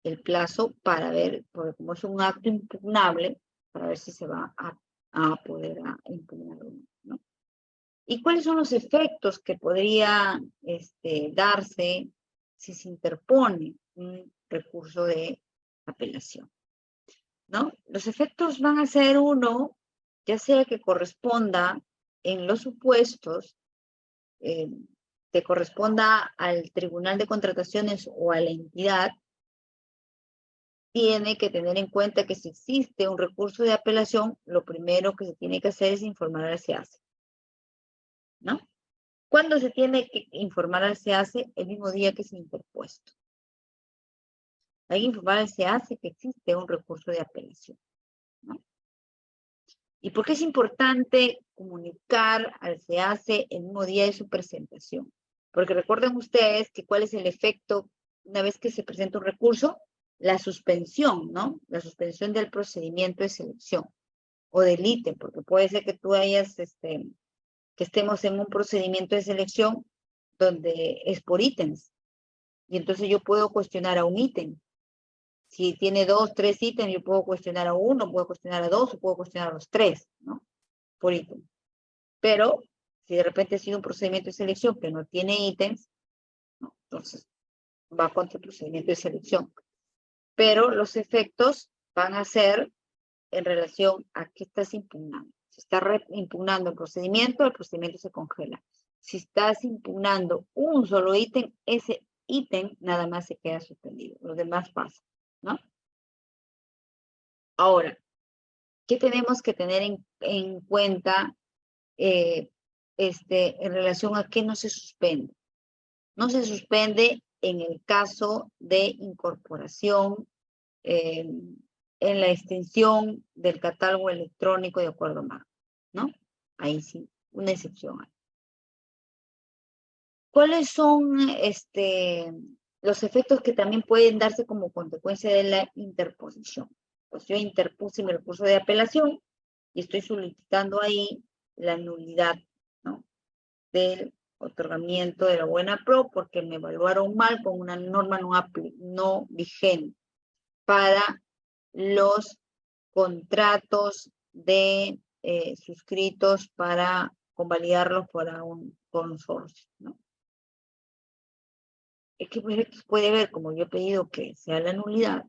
el plazo para ver, porque como es un acto impugnable, para ver si se va a poder impugnar o no, ¿no? ¿Y cuáles son los efectos que podría darse si se interpone un recurso de apelación? ¿No? Los efectos van a ser uno, ya sea que corresponda en los supuestos, que corresponda al Tribunal de Contrataciones o a la entidad, tiene que tener en cuenta que si existe un recurso de apelación, lo primero que se tiene que hacer es informar al SEACE, ¿no? ¿Cuándo se tiene que informar al SEACE? El mismo día que se ha interpuesto. Hay que informar al SEACE que existe un recurso de apelación, ¿no? ¿Y por qué es importante comunicar al SEACE el mismo día de su presentación? Porque recuerden ustedes que cuál es el efecto una vez que se presenta un recurso, la suspensión, ¿no? La suspensión del procedimiento de selección o del ítem, porque puede ser que tú hayas, que estemos en un procedimiento de selección donde es por ítems. Y entonces yo puedo cuestionar a un ítem. Si tiene 2, 3 ítems, yo puedo cuestionar a uno, puedo cuestionar a dos, o puedo cuestionar a los tres, ¿no? Por ítem. Pero si de repente ha sido un procedimiento de selección que no tiene ítems, ¿no? Entonces va contra el procedimiento de selección. Pero los efectos van a ser en relación a qué estás impugnando. Si estás impugnando el procedimiento se congela. Si estás impugnando un solo ítem, ese ítem nada más se queda suspendido. Los demás pasan, ¿no? Ahora, ¿qué tenemos que tener en cuenta en relación a qué no se suspende? No se suspende en el caso de incorporación en la extensión del catálogo electrónico de acuerdo a marco, ¿no? Ahí sí, una excepción hay. ¿Cuáles son los efectos que también pueden darse como consecuencia de la interposición? Pues yo interpuse mi recurso de apelación y estoy solicitando ahí la nulidad, ¿no? Del otorgamiento de la buena pro porque me evaluaron mal con una norma no vigente para los contratos de suscritos para convalidarlos para un consorcio, ¿no? Es que puede ver, como yo he pedido que sea la nulidad,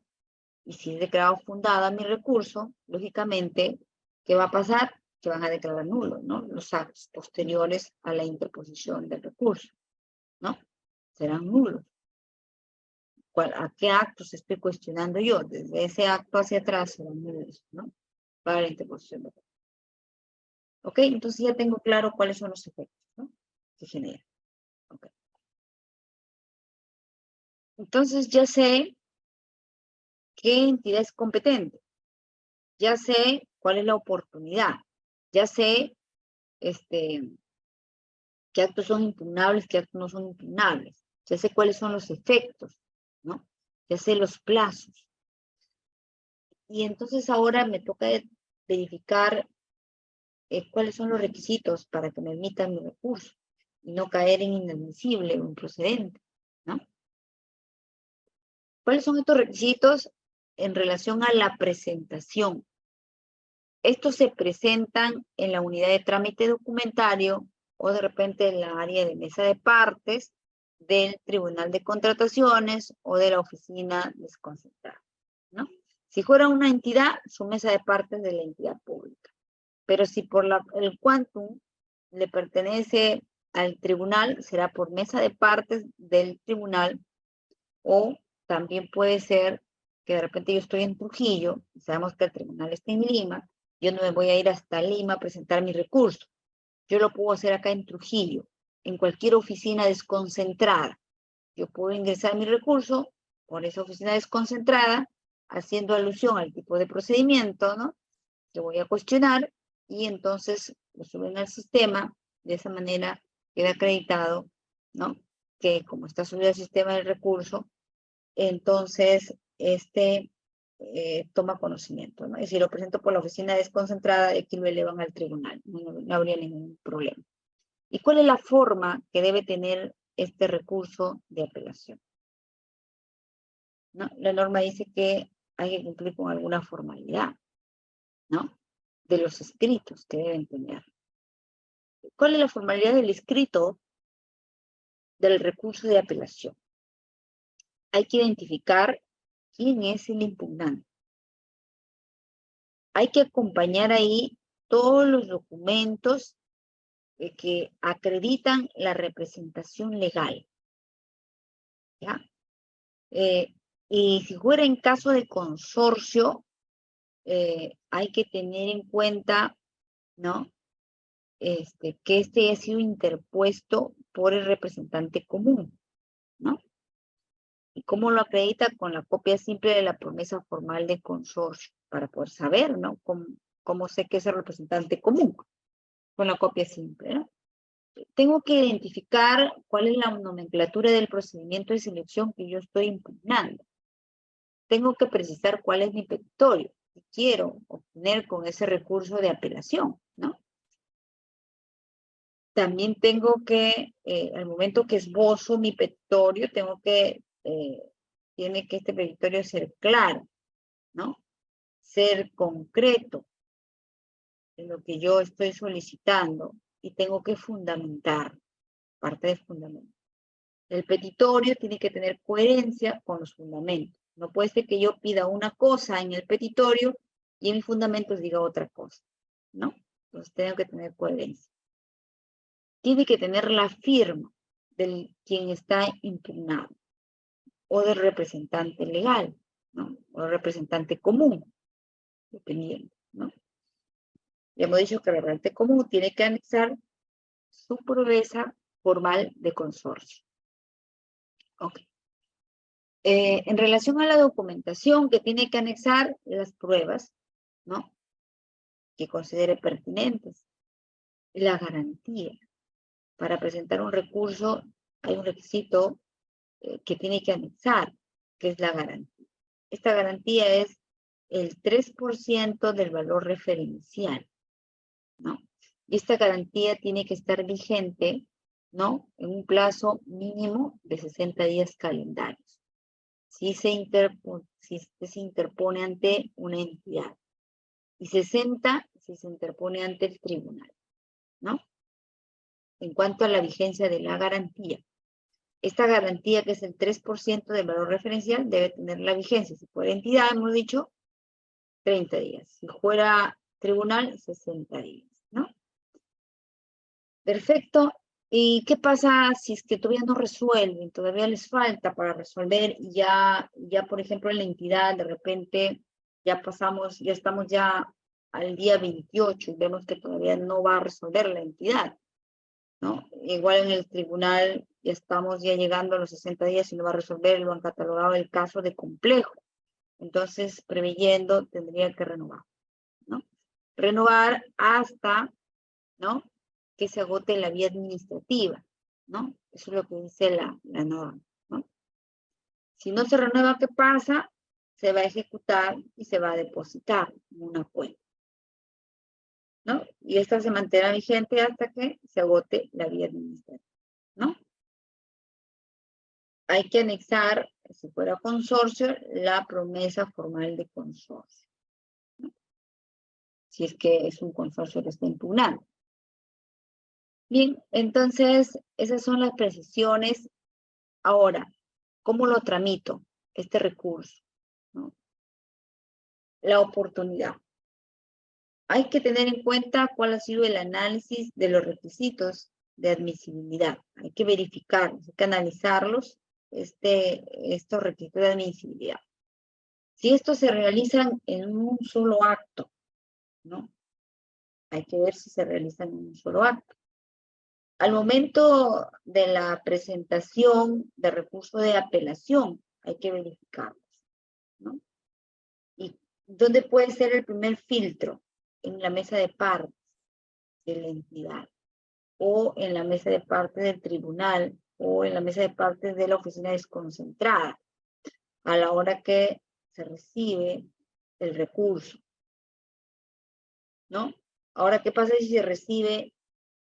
y si es declarado fundada mi recurso, lógicamente, ¿qué va a pasar? Que van a declarar nulos, ¿no? Los actos posteriores a la interposición del recurso, ¿no? Serán nulos. ¿A qué actos estoy cuestionando yo? Desde ese acto hacia atrás serán nulos, ¿no? Para la interposición del recurso. ¿Ok? Entonces ya tengo claro cuáles son los efectos, ¿no? Que genera. ¿Ok? Entonces ya sé qué entidad es competente. Ya sé cuál es la oportunidad. Ya sé qué actos son impugnables, qué actos no son impugnables. Ya sé cuáles son los efectos, ¿no? Ya sé los plazos. Y entonces ahora me toca verificar cuáles son los requisitos para que me emitan mi recurso y no caer en inadmisible o improcedente, ¿no? ¿Cuáles son estos requisitos en relación a la presentación? Estos se presentan en la unidad de trámite documentario o de repente en la área de mesa de partes del Tribunal de Contrataciones o de la oficina desconcentrada, ¿no? Si fuera una entidad, su mesa de partes de la entidad pública. Pero si por el quantum le pertenece al tribunal, será por mesa de partes del tribunal o también puede ser que de repente yo estoy en Trujillo, y sabemos que el tribunal está en Lima, yo no me voy a ir hasta Lima a presentar mi recurso. Yo lo puedo hacer acá en Trujillo, en cualquier oficina desconcentrada. Yo puedo ingresar mi recurso por esa oficina desconcentrada, haciendo alusión al tipo de procedimiento, ¿no? Que voy a cuestionar y entonces lo suben al sistema. De esa manera queda acreditado, ¿no? Que como está subido al sistema del recurso, entonces toma conocimiento, ¿no? Y si lo presento por la oficina desconcentrada, aquí lo elevan al tribunal, no habría ningún problema. ¿Y cuál es la forma que debe tener este recurso de apelación, ¿no? La norma dice que hay que cumplir con alguna formalidad, ¿no? De los escritos que deben tener. ¿Cuál es la formalidad del escrito del recurso de apelación? Hay que identificar quién es el impugnante. Hay que acompañar ahí todos los documentos que acreditan la representación legal, ¿ya? Y si fuera en caso de consorcio, hay que tener en cuenta, ¿no? Que haya sido interpuesto por el representante común, ¿no? ¿Y cómo lo acredita? Con la copia simple de la promesa formal de consorcio, para poder saber, ¿no? ¿Cómo sé que es el representante común? Con la copia simple, ¿no? Tengo que identificar cuál es la nomenclatura del procedimiento de selección que yo estoy impugnando. Tengo que precisar cuál es mi petitorio que quiero obtener con ese recurso de apelación, ¿no? También tengo que, al momento que esbozo mi petitorio, tiene que este petitorio ser claro, ¿no? Ser concreto en lo que yo estoy solicitando y tengo que fundamentar, parte de fundamento. El petitorio tiene que tener coherencia con los fundamentos. No puede ser que yo pida una cosa en el petitorio y en mis fundamentos diga otra cosa, ¿no? Entonces tengo que tener coherencia. Tiene que tener la firma del quien está impugnado o del representante legal, ¿no? O del representante común, dependiendo, ¿no? Ya hemos dicho que el representante común tiene que anexar su promesa formal de consorcio. Ok. En relación a la documentación que tiene que anexar las pruebas, ¿no? Que considere pertinentes. La garantía. Para presentar un recurso hay un requisito que tiene que anexar, que es la garantía. Esta garantía es el 3% del valor referencial, ¿no? Y esta garantía tiene que estar vigente, ¿no? En un plazo mínimo de 60 días calendarios. Si se interpone ante una entidad. Y 60 si se interpone ante el tribunal, ¿no? En cuanto a la vigencia de la garantía. Esta garantía, que es el 3% del valor referencial, debe tener la vigencia. Si fuera entidad, hemos dicho, 30 días. Si fuera tribunal, 60 días, ¿no? Perfecto. ¿Y qué pasa si es que todavía no resuelven? Todavía les falta para resolver y ya por ejemplo, en la entidad, de repente, ya estamos ya al día 28 y vemos que todavía no va a resolver la entidad, ¿no? Igual en el tribunal ya estamos ya llegando a los 60 días y no va a resolver, lo han catalogado el caso de complejo. Entonces, preveyendo, tendría que renovar, ¿no? Renovar hasta, ¿no? Que se agote la vía administrativa, ¿no? Eso es lo que dice la norma, ¿no? Si no se renueva, ¿qué pasa? Se va a ejecutar y se va a depositar en una cuenta, ¿no? Y esta se mantendrá vigente hasta que se agote la vía administrativa, ¿no? Hay que anexar, si fuera consorcio, la promesa formal de consorcio, ¿no? Si es que es un consorcio que está impugnado. Bien, entonces, esas son las precisiones. Ahora, ¿cómo lo tramito este recurso, ¿no? La oportunidad. Hay que tener en cuenta cuál ha sido el análisis de los requisitos de admisibilidad. Hay que verificarlos, hay que analizarlos, estos requisitos de admisibilidad. Si estos se realizan en un solo acto, ¿no? Hay que ver si se realizan en un solo acto. Al momento de la presentación de recurso de apelación, hay que verificarlos, ¿no? ¿Y dónde puede ser el primer filtro? En la mesa de partes de la entidad, o en la mesa de partes del tribunal, o en la mesa de partes de la oficina desconcentrada, a la hora que se recibe el recurso, ¿no? Ahora, ¿qué pasa si se recibe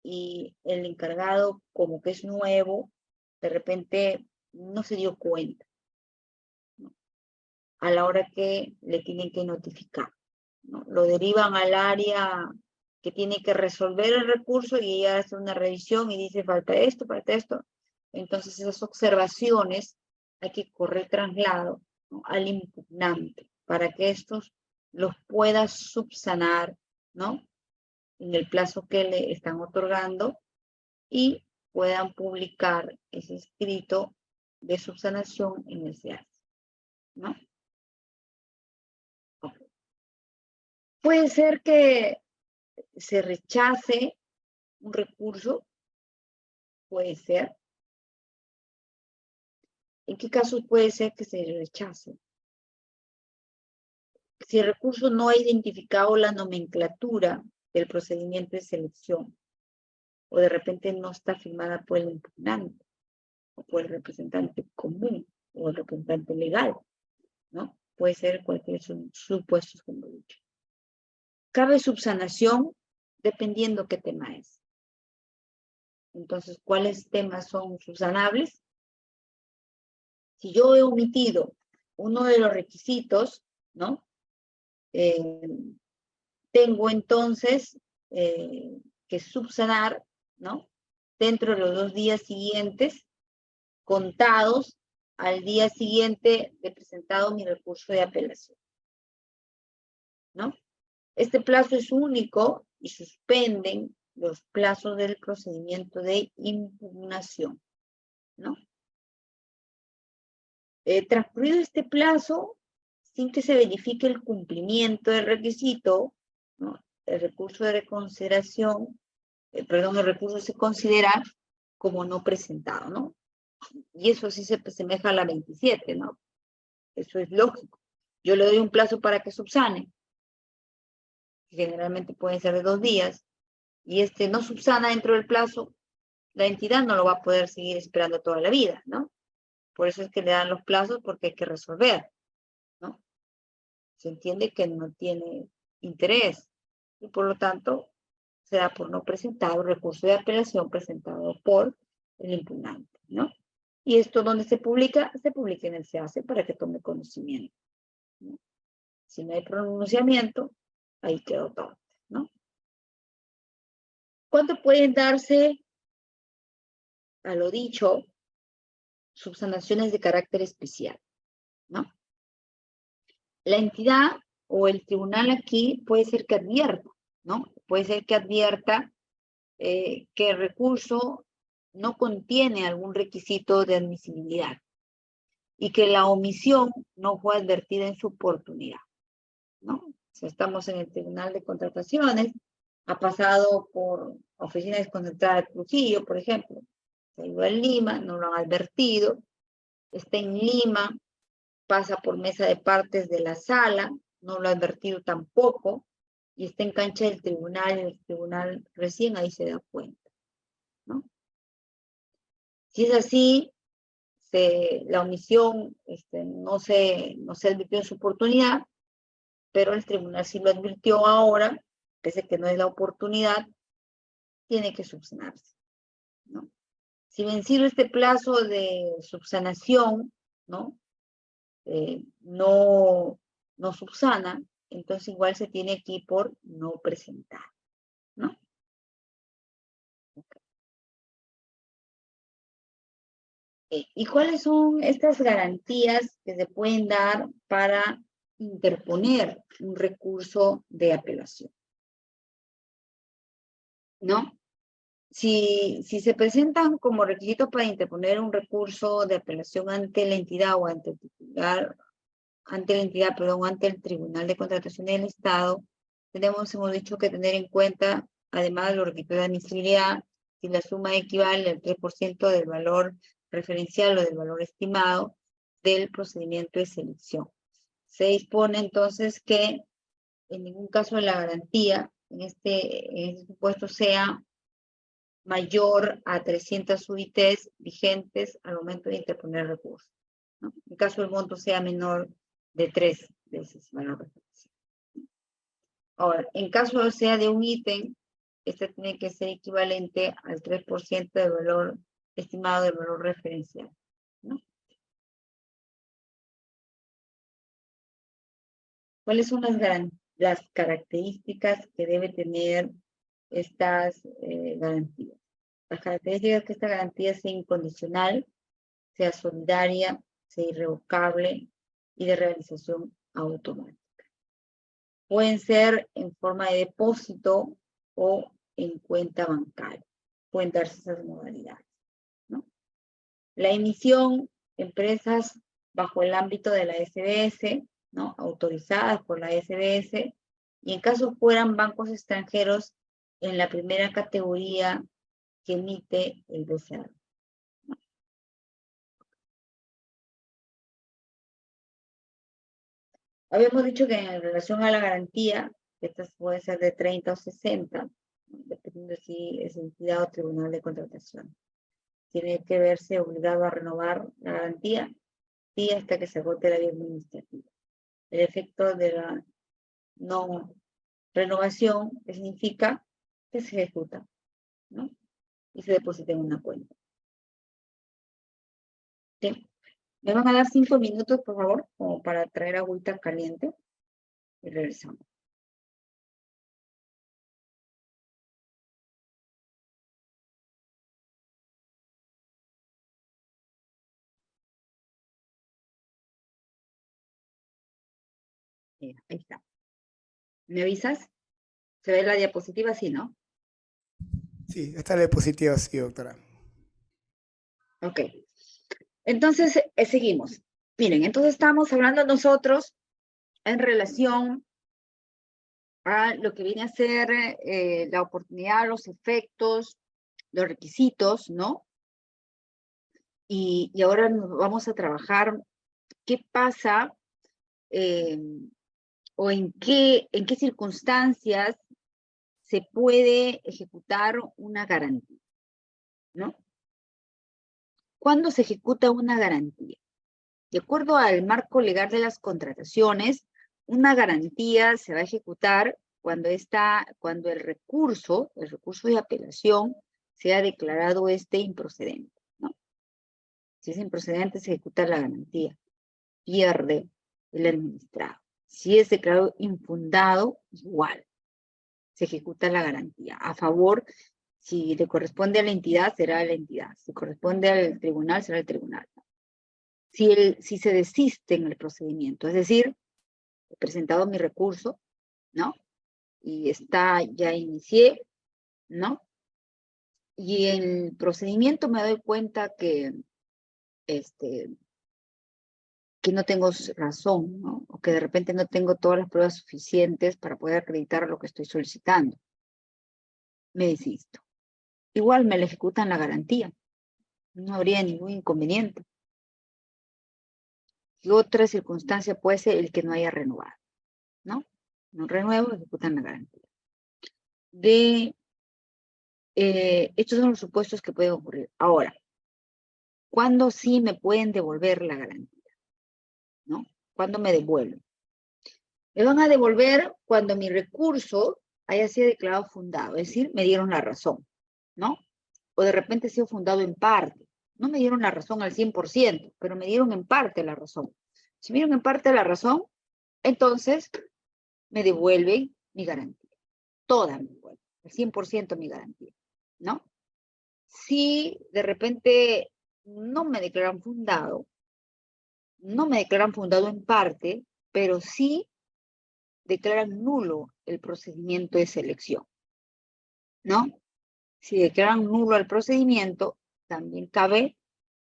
y el encargado, como que es nuevo, de repente no se dio cuenta, ¿no? A la hora que le tienen que notificar, ¿no? Lo derivan al área que tiene que resolver el recurso y ella hace una revisión y dice falta esto, falta esto. Entonces esas observaciones hay que correr traslado, ¿no?, al impugnante para que estos los pueda subsanar, ¿no?, en el plazo que le están otorgando y puedan publicar ese escrito de subsanación en el SEAS, ¿no? Puede ser que se rechace un recurso, puede ser. ¿En qué casos puede ser que se rechace? Si el recurso no ha identificado la nomenclatura del procedimiento de selección, o de repente no está firmada por el impugnante, o por el representante común, o el representante legal, ¿no? Puede ser cualquier supuesto, como he dicho. Cabe subsanación dependiendo qué tema es. Entonces, ¿cuáles temas son subsanables? Si yo he omitido uno de los requisitos, ¿no? Tengo entonces que subsanar, ¿no?, dentro de los 2 días siguientes, contados al día siguiente de presentado mi recurso de apelación, ¿no? Este plazo es único y suspenden los plazos del procedimiento de impugnación, ¿no? Transcurrido este plazo, sin que se verifique el cumplimiento del requisito, ¿no?, el recurso de reconsideración, el recurso se considera como no presentado, ¿no? Y eso sí se asemeja a la 27, ¿no? Eso es lógico. Yo le doy un plazo para que subsane, generalmente pueden ser de 2 días, y no subsana dentro del plazo, la entidad no lo va a poder seguir esperando toda la vida, ¿no? Por eso es que le dan los plazos, porque hay que resolver, ¿no? Se entiende que no tiene interés, y por lo tanto, se da por no presentado recurso de apelación presentado por el impugnante, ¿no? Y esto, ¿dónde se publica? Se publica en el SEACE para que tome conocimiento, ¿no? Si no hay pronunciamiento, ahí quedó todo, ¿no? ¿Cuánto pueden darse, a lo dicho, subsanaciones de carácter especial, ¿no? La entidad o el tribunal aquí puede ser que advierta, ¿no? Puede ser que advierta que el recurso no contiene algún requisito de admisibilidad y que la omisión no fue advertida en su oportunidad, ¿no? Si estamos en el Tribunal de Contrataciones, ha pasado por oficina desconcentrada de Trujillo, por ejemplo, se ha ido a Lima, no lo han advertido, está en Lima, pasa por mesa de partes de la sala, no lo ha advertido tampoco, y está en cancha del tribunal, y el tribunal recién ahí se da cuenta, ¿no? Si es así, la omisión no se advirtió en su oportunidad, pero el tribunal sí lo advirtió ahora, pese a que no es la oportunidad, tiene que subsanarse, ¿no? Si vencido este plazo de subsanación, ¿no? No subsana, entonces igual se tiene que ir por no presentar, ¿no? Okay. ¿Y cuáles son estas garantías que se pueden dar para interponer un recurso de apelación, ¿no? Si se presentan como requisitos para interponer un recurso de apelación ante la entidad o ante el titular, ante el Tribunal de Contratación del Estado, hemos dicho que tener en cuenta, además de los requisitos de admisibilidad, si la suma equivale al 3% del valor referencial o del valor estimado del procedimiento de selección. Se dispone entonces que en ningún caso la garantía en este supuesto sea mayor a 300 UITs vigentes al momento de interponer el recurso, ¿no? En caso el monto sea menor de 3 veces valor referencial. Ahora, en caso sea de un ítem, este tiene que ser equivalente al 3% del valor estimado del valor referencial, ¿no? ¿Cuáles son las características que debe tener estas garantías? Las características que esta garantía sea incondicional, sea solidaria, sea irrevocable y de realización automática. Pueden ser en forma de depósito o en cuenta bancaria. Pueden darse esas modalidades, ¿no? La emisión, empresas bajo el ámbito de la SBS, ¿no? Autorizadas por la SBS, y en caso fueran bancos extranjeros en la primera categoría que emite el BCR. Habíamos dicho que en relación a la garantía, estas pueden ser de 30 o 60, ¿no? Dependiendo si es entidad o tribunal de contratación. Tiene que verse obligado a renovar la garantía y hasta que se agote la vía administrativa. El efecto de la no renovación significa que se ejecuta, ¿no? Y se deposita en una cuenta. ¿Sí? Me van a dar 5 minutos, por favor, como para traer agüita caliente y regresamos. Mira, ahí está. ¿Me avisas? ¿Se ve la diapositiva? Sí, ¿no? Sí, está la diapositiva, sí, doctora. Ok. Entonces, seguimos. Miren, entonces estamos hablando nosotros en relación a lo que viene a ser la oportunidad, los efectos, los requisitos, ¿no? Y ahora nos vamos a trabajar qué pasa o en qué circunstancias se puede ejecutar una garantía, ¿no? ¿Cuándo se ejecuta una garantía? De acuerdo al marco legal de las contrataciones, una garantía se va a ejecutar cuando el recurso de apelación sea declarado improcedente, ¿no? Si es improcedente, se ejecuta la garantía. Pierde el administrado. Si es declarado infundado, igual. Se ejecuta la garantía. A favor, si le corresponde a la entidad, será la entidad. Si corresponde al tribunal, será el tribunal. Si se desiste en el procedimiento, es decir, he presentado mi recurso, ¿no? Y ya inicié, ¿no? Y en el procedimiento me doy cuenta que no tengo razón, ¿no? O que de repente no tengo todas las pruebas suficientes para poder acreditar lo que estoy solicitando. Me desisto. Igual me le ejecutan la garantía. No habría ningún inconveniente. Y otra circunstancia puede ser el que no haya renovado, ¿no? No renuevo, ejecutan la garantía. Estos son los supuestos que pueden ocurrir. Ahora, ¿cuándo sí me pueden devolver la garantía? ¿No? ¿Cuándo me devuelven? Me van a devolver cuando mi recurso haya sido declarado fundado, es decir, me dieron la razón, ¿no? O de repente ha sido fundado en parte. No me dieron la razón al 100%, pero me dieron en parte la razón. Si me dieron en parte la razón, entonces me devuelven mi garantía. Toda me devuelven, el 100% mi garantía, ¿no? Si de repente no me declaran fundado en parte, pero sí declaran nulo el procedimiento de selección, ¿no? Si declaran nulo el procedimiento, también cabe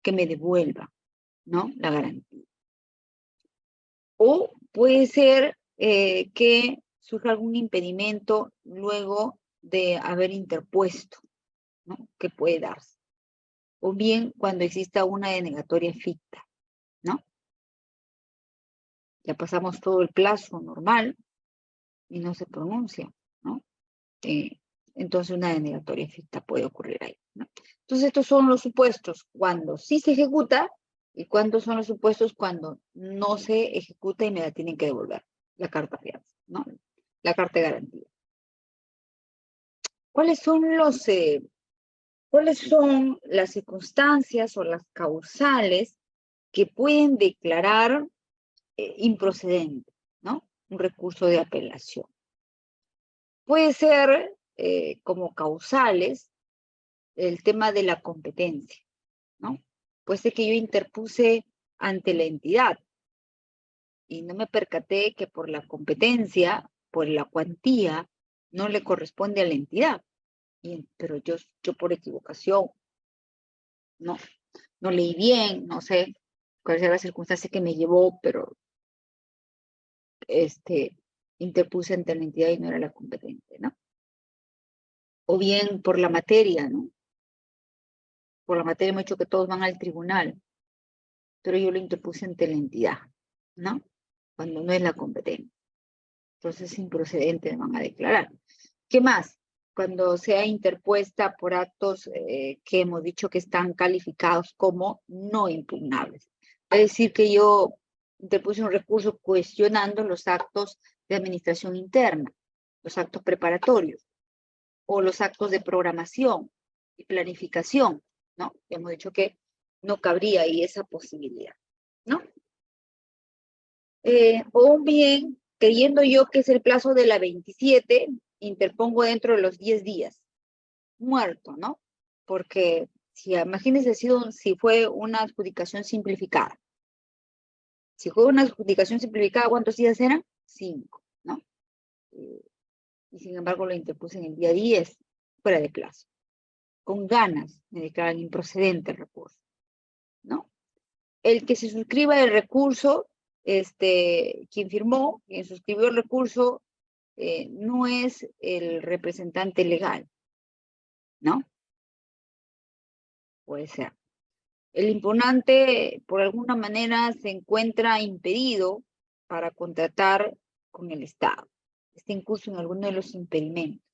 que me devuelva, ¿no? La garantía. O puede ser que surja algún impedimento luego de haber interpuesto, ¿no? Que puede darse. O bien cuando exista una denegatoria ficta, ¿no? Ya pasamos todo el plazo normal y no se pronuncia, ¿no? Entonces una denegatoria ficta puede ocurrir ahí, ¿no? Entonces estos son los supuestos cuando sí se ejecuta y cuándo son los supuestos cuando no se ejecuta y me la tienen que devolver, la carta de fianza, ¿no? La carta de garantía. ¿Cuáles son ¿Cuáles son las circunstancias o las causales que pueden declarar improcedente, ¿no? Un recurso de apelación? Puede ser como causales el tema de la competencia, ¿no? Puede ser que yo interpuse ante la entidad y no me percaté que por la competencia, por la cuantía, no le corresponde a la entidad. Pero yo por equivocación, no leí bien, no sé cuál era la circunstancia que me llevó, pero interpuse ante la entidad y no era la competente, ¿no? O bien por la materia, ¿no? Por la materia me ha hecho que todos van al tribunal, pero yo lo interpuse ante la entidad, ¿no? Cuando no es la competente. Entonces, improcedente me van a declarar. ¿Qué más? Cuando sea interpuesta por actos que hemos dicho que están calificados como no impugnables. Es decir, que yo interpuse un recurso cuestionando los actos de administración interna, los actos preparatorios, o los actos de programación y planificación, ¿no? Hemos dicho que no cabría ahí esa posibilidad, ¿no? O bien, creyendo yo que es el plazo de la 27, interpongo dentro de los 10 días. Muerto, ¿no? Porque si imagínense si fue una adjudicación simplificada. Si fue una adjudicación simplificada, ¿cuántos días eran? 5, ¿no? Y sin embargo lo interpuse en el día 10, fuera de plazo. Con ganas me declaran improcedente el recurso, ¿no? El que se suscriba el recurso, quien suscribió el recurso, no es el representante legal, ¿no? Puede ser. El impugnante, por alguna manera, se encuentra impedido para contratar con el Estado. Está incurso en alguno de los impedimentos,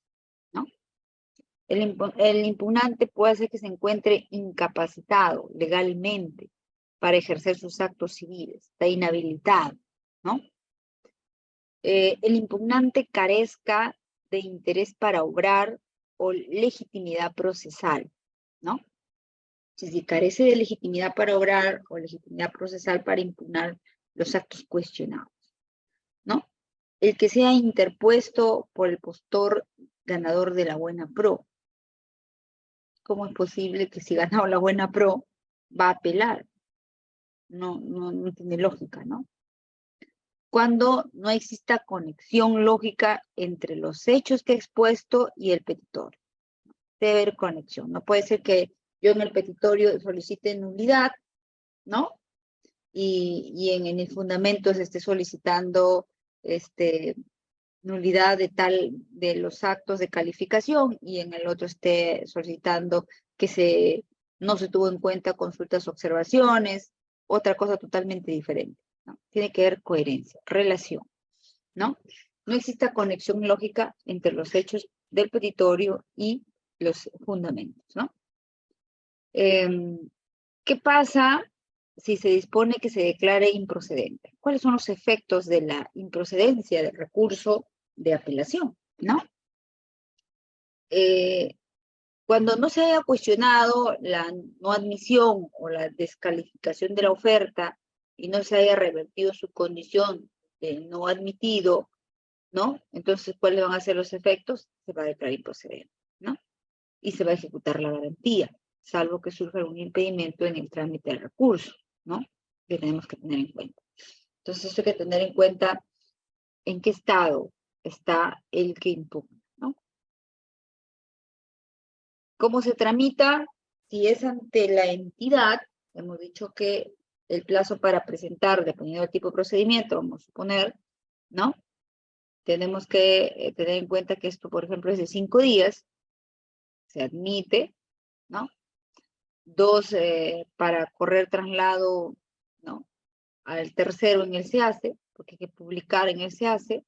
¿no? El impugnante puede ser que se encuentre incapacitado legalmente para ejercer sus actos civiles, está inhabilitado, ¿no? El impugnante carezca de interés para obrar o legitimidad procesal, ¿no? Si carece de legitimidad para obrar o legitimidad procesal para impugnar los actos cuestionados, ¿no? El que sea interpuesto por el postor ganador de la buena pro. ¿Cómo es posible que si ganado la buena pro va a apelar? No tiene lógica, ¿no? Cuando no exista conexión lógica entre los hechos que he expuesto y el petitorio. Debe haber conexión. No puede ser que yo en el petitorio solicite nulidad, ¿no? Y en el fundamento se esté solicitando nulidad de los actos de calificación y en el otro esté solicitando que no se tuvo en cuenta consultas o observaciones, otra cosa totalmente diferente, ¿no? Tiene que haber coherencia, relación, ¿no? No exista conexión lógica entre los hechos del petitorio y los fundamentos, ¿no? ¿Qué pasa si se dispone que se declare improcedente? ¿Cuáles son los efectos de la improcedencia del recurso de apelación, ¿no? Cuando no se haya cuestionado la no admisión o la descalificación de la oferta y no se haya revertido su condición de no admitido, ¿no? Entonces, ¿cuáles van a ser los efectos? Se va a declarar improcedente, ¿no? Y se va a ejecutar la garantía, salvo que surja algún impedimento en el trámite del recurso, ¿no? Que tenemos que tener en cuenta. Entonces, esto hay que tener en cuenta en qué estado está el que impugna, ¿no? ¿Cómo se tramita? Si es ante la entidad, hemos dicho que el plazo para presentar, dependiendo del tipo de procedimiento, vamos a suponer, ¿no? Tenemos que tener en cuenta que esto, por ejemplo, es de 5 días, se admite, ¿no? 2, para correr traslado, ¿no? Al tercero en el SEACE, porque hay que publicar en el SEACE,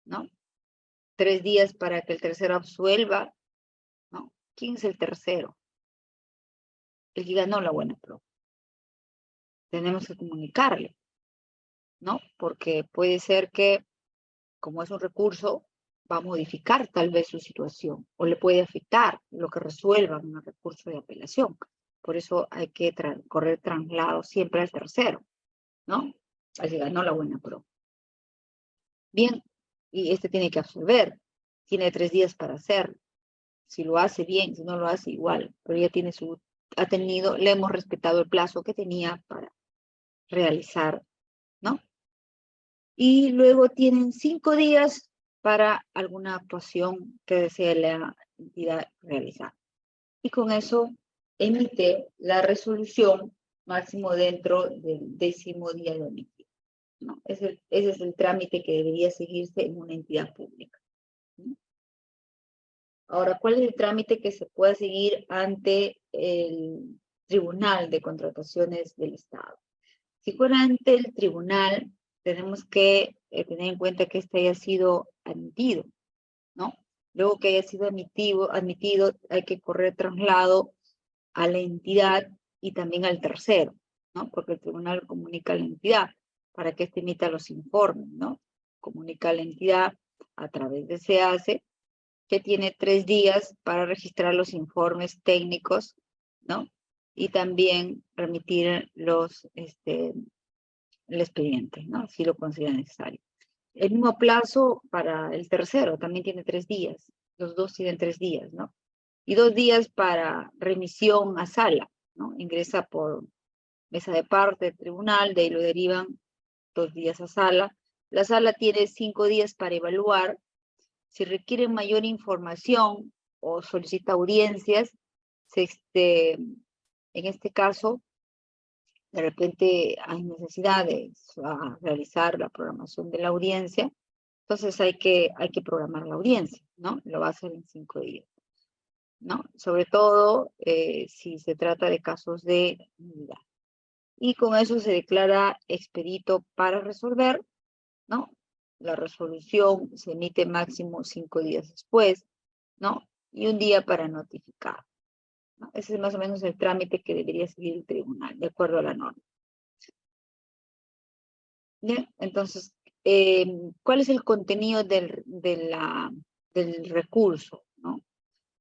¿no? 3 días para que el tercero absuelva, ¿no? ¿Quién es el tercero? El que ganó la buena pro. Tenemos que comunicarle, ¿no? Porque puede ser que, como es un recurso, va a modificar tal vez su situación o le puede afectar lo que resuelva en el recurso de apelación. Por eso hay que correr traslado siempre al tercero, ¿no? Al que ganó la buena prueba. Bien, y este tiene que absolver. Tiene 3 días para hacerlo. Si lo hace bien, si no lo hace igual, pero ya tiene le hemos respetado el plazo que tenía para realizar, ¿no? Y luego tienen 5 días para alguna actuación que desee la entidad realizar. Y con eso emite la resolución máximo dentro del 10º día de emitir, ¿no? Ese es el trámite que debería seguirse en una entidad pública, ¿no? Ahora, ¿cuál es el trámite que se puede seguir ante el Tribunal de Contrataciones del Estado? Si fuera ante el tribunal, tenemos que tener en cuenta que este haya sido admitido, ¿no? Luego que haya sido admitido, hay que correr traslado a la entidad y también al tercero, ¿no? Porque el tribunal comunica a la entidad para que éste emita los informes, ¿no? Comunica a la entidad a través de SEACE, que tiene 3 días para registrar los informes técnicos, ¿no? Y también remitir el expediente, ¿no? Si lo considera necesario. El mismo plazo para el tercero también tiene 3 días. Los dos tienen 3 días, ¿no? Y 2 días para remisión a sala, ¿no? Ingresa por mesa de parte del tribunal, de ahí lo derivan 2 días a sala. La sala tiene 5 días para evaluar. Si requiere mayor información o solicita audiencias, en este caso, de repente hay necesidad de realizar la programación de la audiencia, entonces hay que programar la audiencia, ¿no? Lo va a hacer en 5 días, ¿no? Sobre todo si se trata de casos de nulidad. Y con eso se declara expedito para resolver, ¿no? La resolución se emite máximo 5 días después, ¿no? Y 1 día para notificar, ¿no? Ese es más o menos el trámite que debería seguir el tribunal, de acuerdo a la norma. Bien, entonces, ¿cuál es el contenido del recurso, ¿no?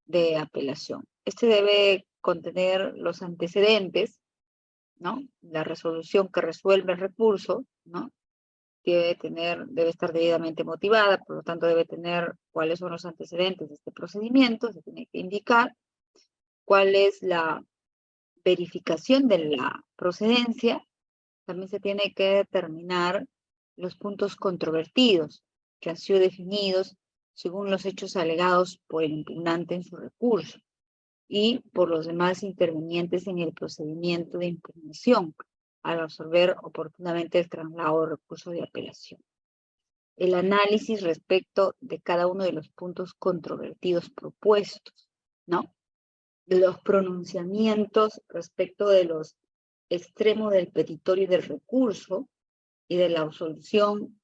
De apelación? Este debe contener los antecedentes, ¿no? La resolución que resuelve el recurso, ¿no? Debe estar debidamente motivada, por lo tanto debe tener cuáles son los antecedentes de este procedimiento, se tiene que indicar cuál es la verificación de la procedencia, también se tiene que determinar los puntos controvertidos que han sido definidos según los hechos alegados por el impugnante en su recurso y por los demás intervinientes en el procedimiento de impugnación al absolver oportunamente el traslado de recurso de apelación. El análisis respecto de cada uno de los puntos controvertidos propuestos, ¿no? Los pronunciamientos respecto de los extremos del petitorio y del recurso y de la absolución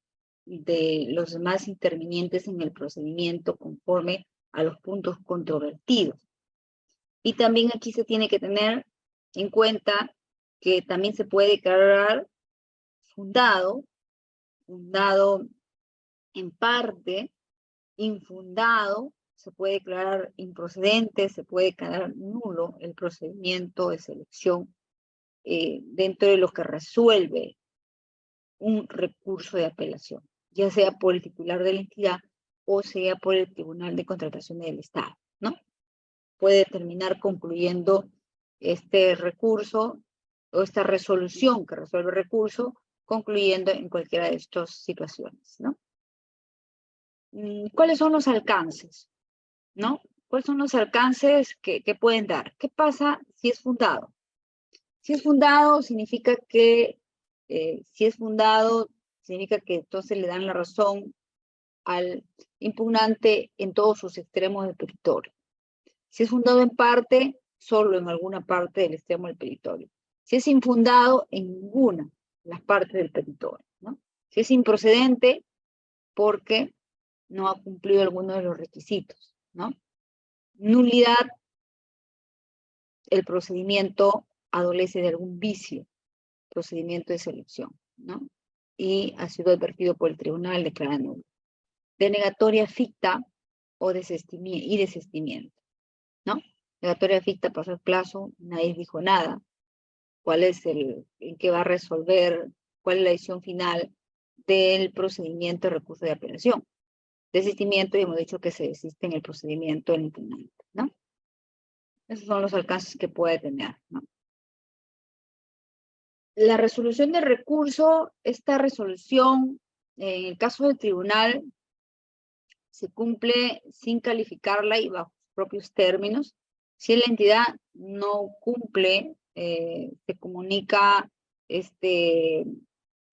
de los demás intervinientes en el procedimiento conforme a los puntos controvertidos. Y también aquí se tiene que tener en cuenta que también se puede declarar fundado en parte, infundado, se puede declarar improcedente, se puede declarar nulo el procedimiento de selección dentro de lo que resuelve un recurso de apelación, ya sea por el titular de la entidad o sea por el Tribunal de Contratación del Estado, ¿no? Puede terminar concluyendo este recurso o esta resolución que resuelve el recurso, concluyendo en cualquiera de estas situaciones, ¿no? ¿Cuáles son los alcances? ¿No? ¿Cuáles son los alcances que pueden dar? ¿Qué pasa si es fundado? Si es fundado, significa que entonces le dan la razón al impugnante en todos sus extremos del petitorio. Si es fundado en parte, solo en alguna parte del extremo del petitorio. Si es infundado, en ninguna de las partes del petitorio, ¿no? Si es improcedente, porque no ha cumplido alguno de los requisitos, ¿no? Nulidad, el procedimiento adolece de algún vicio, procedimiento de selección, ¿no? Y ha sido advertido por el tribunal, declara nulo. denegatoria ficta o desistimiento, ¿no? Denegatoria ficta, pasó el plazo, nadie dijo nada. ¿Cuál es en qué va a resolver? ¿Cuál es la decisión final del procedimiento de recurso de apelación? Desistimiento, y hemos dicho que se desiste en el procedimiento del impugnante, ¿no? Esos son los alcances que puede tener, ¿no? La resolución del recurso, esta resolución, en el caso del tribunal, se cumple sin calificarla y bajo sus propios términos. Si la entidad no cumple, se comunica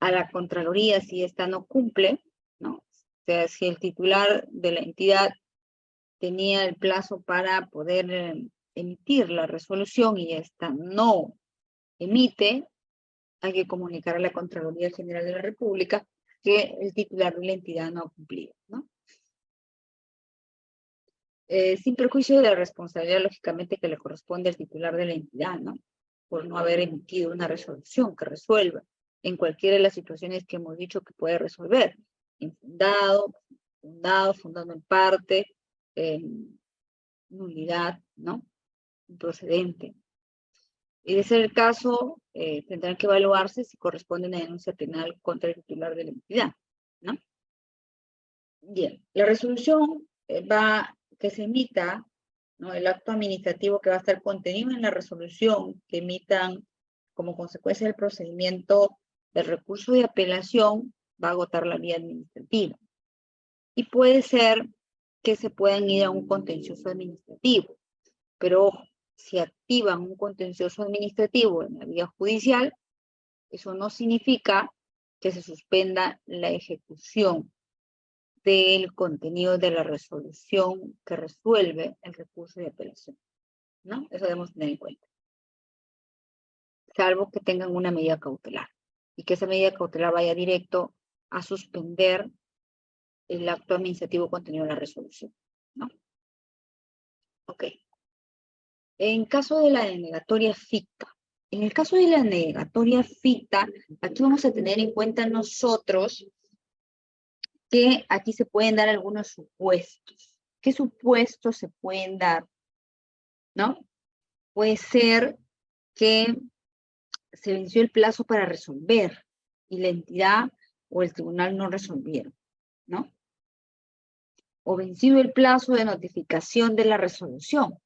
a la Contraloría si esta no cumple, ¿no? O sea, si el titular de la entidad tenía el plazo para poder emitir la resolución y esta no emite, hay que comunicar a la Contraloría General de la República que el titular de la entidad no ha cumplido, ¿no? Sin perjuicio de la responsabilidad, lógicamente, que le corresponde al titular de la entidad, ¿no? Por no haber emitido una resolución que resuelva en cualquiera de las situaciones que hemos dicho que puede resolver. Infundado, fundando en parte, nulidad, ¿no? Improcedente. Y de ser el caso, tendrán que evaluarse si corresponde una denuncia penal contra el titular de la entidad, ¿no? Bien, la resolución que se emita, ¿no? El acto administrativo que va a estar contenido en la resolución que emitan como consecuencia del procedimiento del recurso de apelación va a agotar la vía administrativa. Y puede ser que se puedan ir a un contencioso administrativo, pero ojo, si activan un contencioso administrativo en la vía judicial, eso no significa que se suspenda la ejecución del contenido de la resolución que resuelve el recurso de apelación, ¿no? Eso debemos tener en cuenta. Salvo que tengan una medida cautelar y que esa medida cautelar vaya directo a suspender el acto administrativo contenido en la resolución, ¿no? Ok. En caso de la denegatoria ficta, en el caso de la denegatoria ficta, aquí vamos a tener en cuenta nosotros que aquí se pueden dar algunos supuestos. ¿Qué supuestos se pueden dar? ¿No? Puede ser que se venció el plazo para resolver y la entidad o el tribunal no resolvieron, ¿no? O vencido el plazo de notificación de la resolución.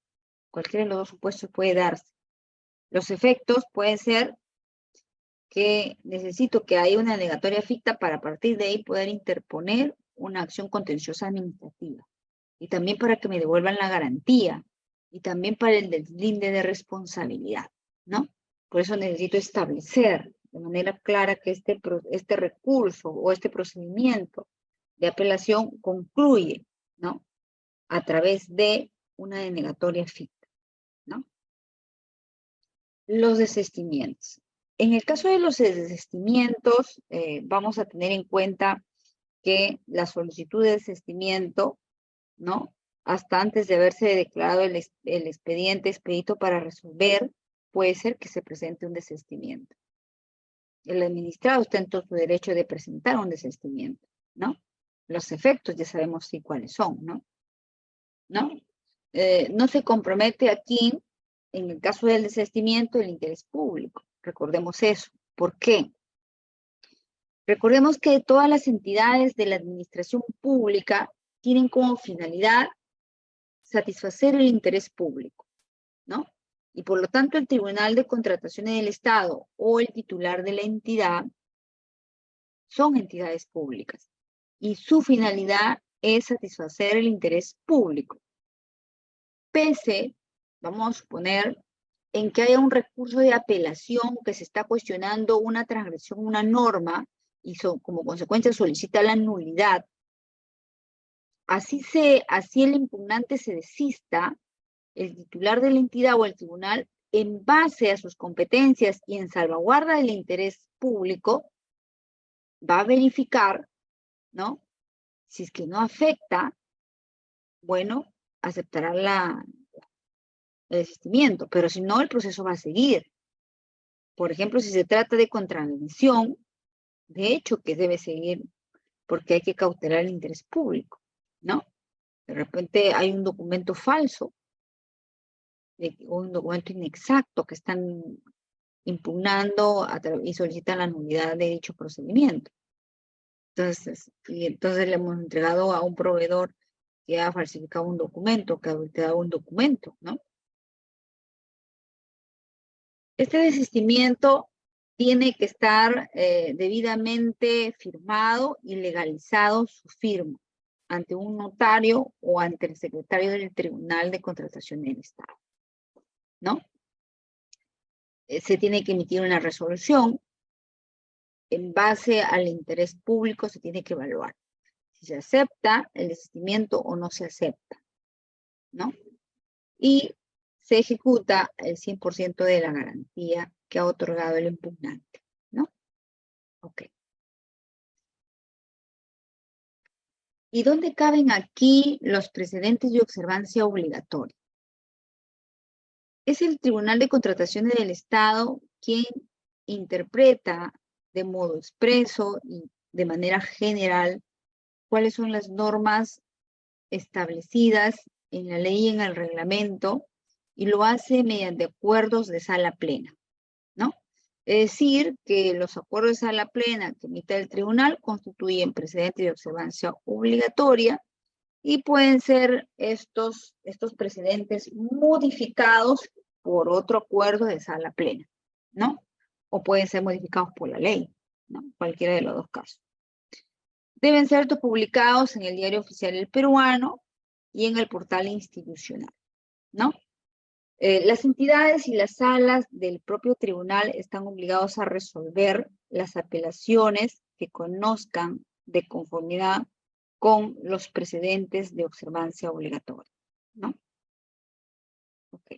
Cualquiera de los dos supuestos puede darse. Los efectos pueden ser que necesito que haya una denegatoria ficta para a partir de ahí poder interponer una acción contenciosa administrativa. Y también para que me devuelvan la garantía. Y también para el deslinde de responsabilidad, ¿no? Por eso necesito establecer de manera clara que este recurso o este procedimiento de apelación concluye, ¿no? A través de una denegatoria ficta, ¿no? Los desistimientos. En el caso de los desistimientos, vamos a tener en cuenta que la solicitud de desistimiento, ¿no? Hasta antes de haberse declarado el expediente expedito para resolver, puede ser que se presente un desistimiento. El administrado está en todo su derecho de presentar un desistimiento, ¿no? Los efectos ya sabemos sí cuáles son, ¿no? ¿No? No se compromete aquí, en el caso del desistimiento, el interés público. Recordemos eso. ¿Por qué? Recordemos que todas las entidades de la administración pública tienen como finalidad satisfacer el interés público, ¿no? Y por lo tanto el Tribunal de Contrataciones del Estado o el titular de la entidad son entidades públicas y su finalidad es satisfacer el interés público. Pese, vamos a suponer, en que haya un recurso de apelación que se está cuestionando una transgresión, una norma, y como consecuencia solicita la nulidad, así el impugnante se desista, el titular de la entidad o el tribunal, en base a sus competencias y en salvaguarda del interés público, va a verificar, ¿no? Si es que no afecta, bueno, aceptará el desistimiento, pero si no, el proceso va a seguir. Por ejemplo, si se trata de contravención, de hecho que debe seguir porque hay que cautelar el interés público, ¿no? De repente hay un documento falso, o un documento inexacto que están impugnando y solicitan la nulidad de dicho procedimiento. Entonces le hemos entregado a un proveedor que ha falsificado un documento, que ha adulterado un documento, ¿no? Este desistimiento tiene que estar debidamente firmado y legalizado su firma ante un notario o ante el secretario del Tribunal de Contratación del Estado, ¿no? Se tiene que emitir una resolución en base al interés público, se tiene que evaluar si se acepta el desistimiento o no se acepta, ¿no? Y se ejecuta el 100% de la garantía que ha otorgado el impugnante, ¿no? Ok. ¿Y dónde caben aquí los precedentes de observancia obligatoria? Es el Tribunal de Contrataciones del Estado quien interpreta de modo expreso y de manera general cuáles son las normas establecidas en la ley y en el reglamento, y lo hace mediante acuerdos de sala plena, ¿no? Es decir, que los acuerdos de sala plena que emite el tribunal constituyen precedentes de observancia obligatoria y pueden ser estos precedentes modificados por otro acuerdo de sala plena, ¿no? O pueden ser modificados por la ley, ¿no? Cualquiera de los dos casos. Deben ser publicados en el Diario Oficial del Peruano y en el portal institucional, ¿no? Las entidades y las salas del propio tribunal están obligados a resolver las apelaciones que conozcan de conformidad con los precedentes de observancia obligatoria, ¿no? Ok.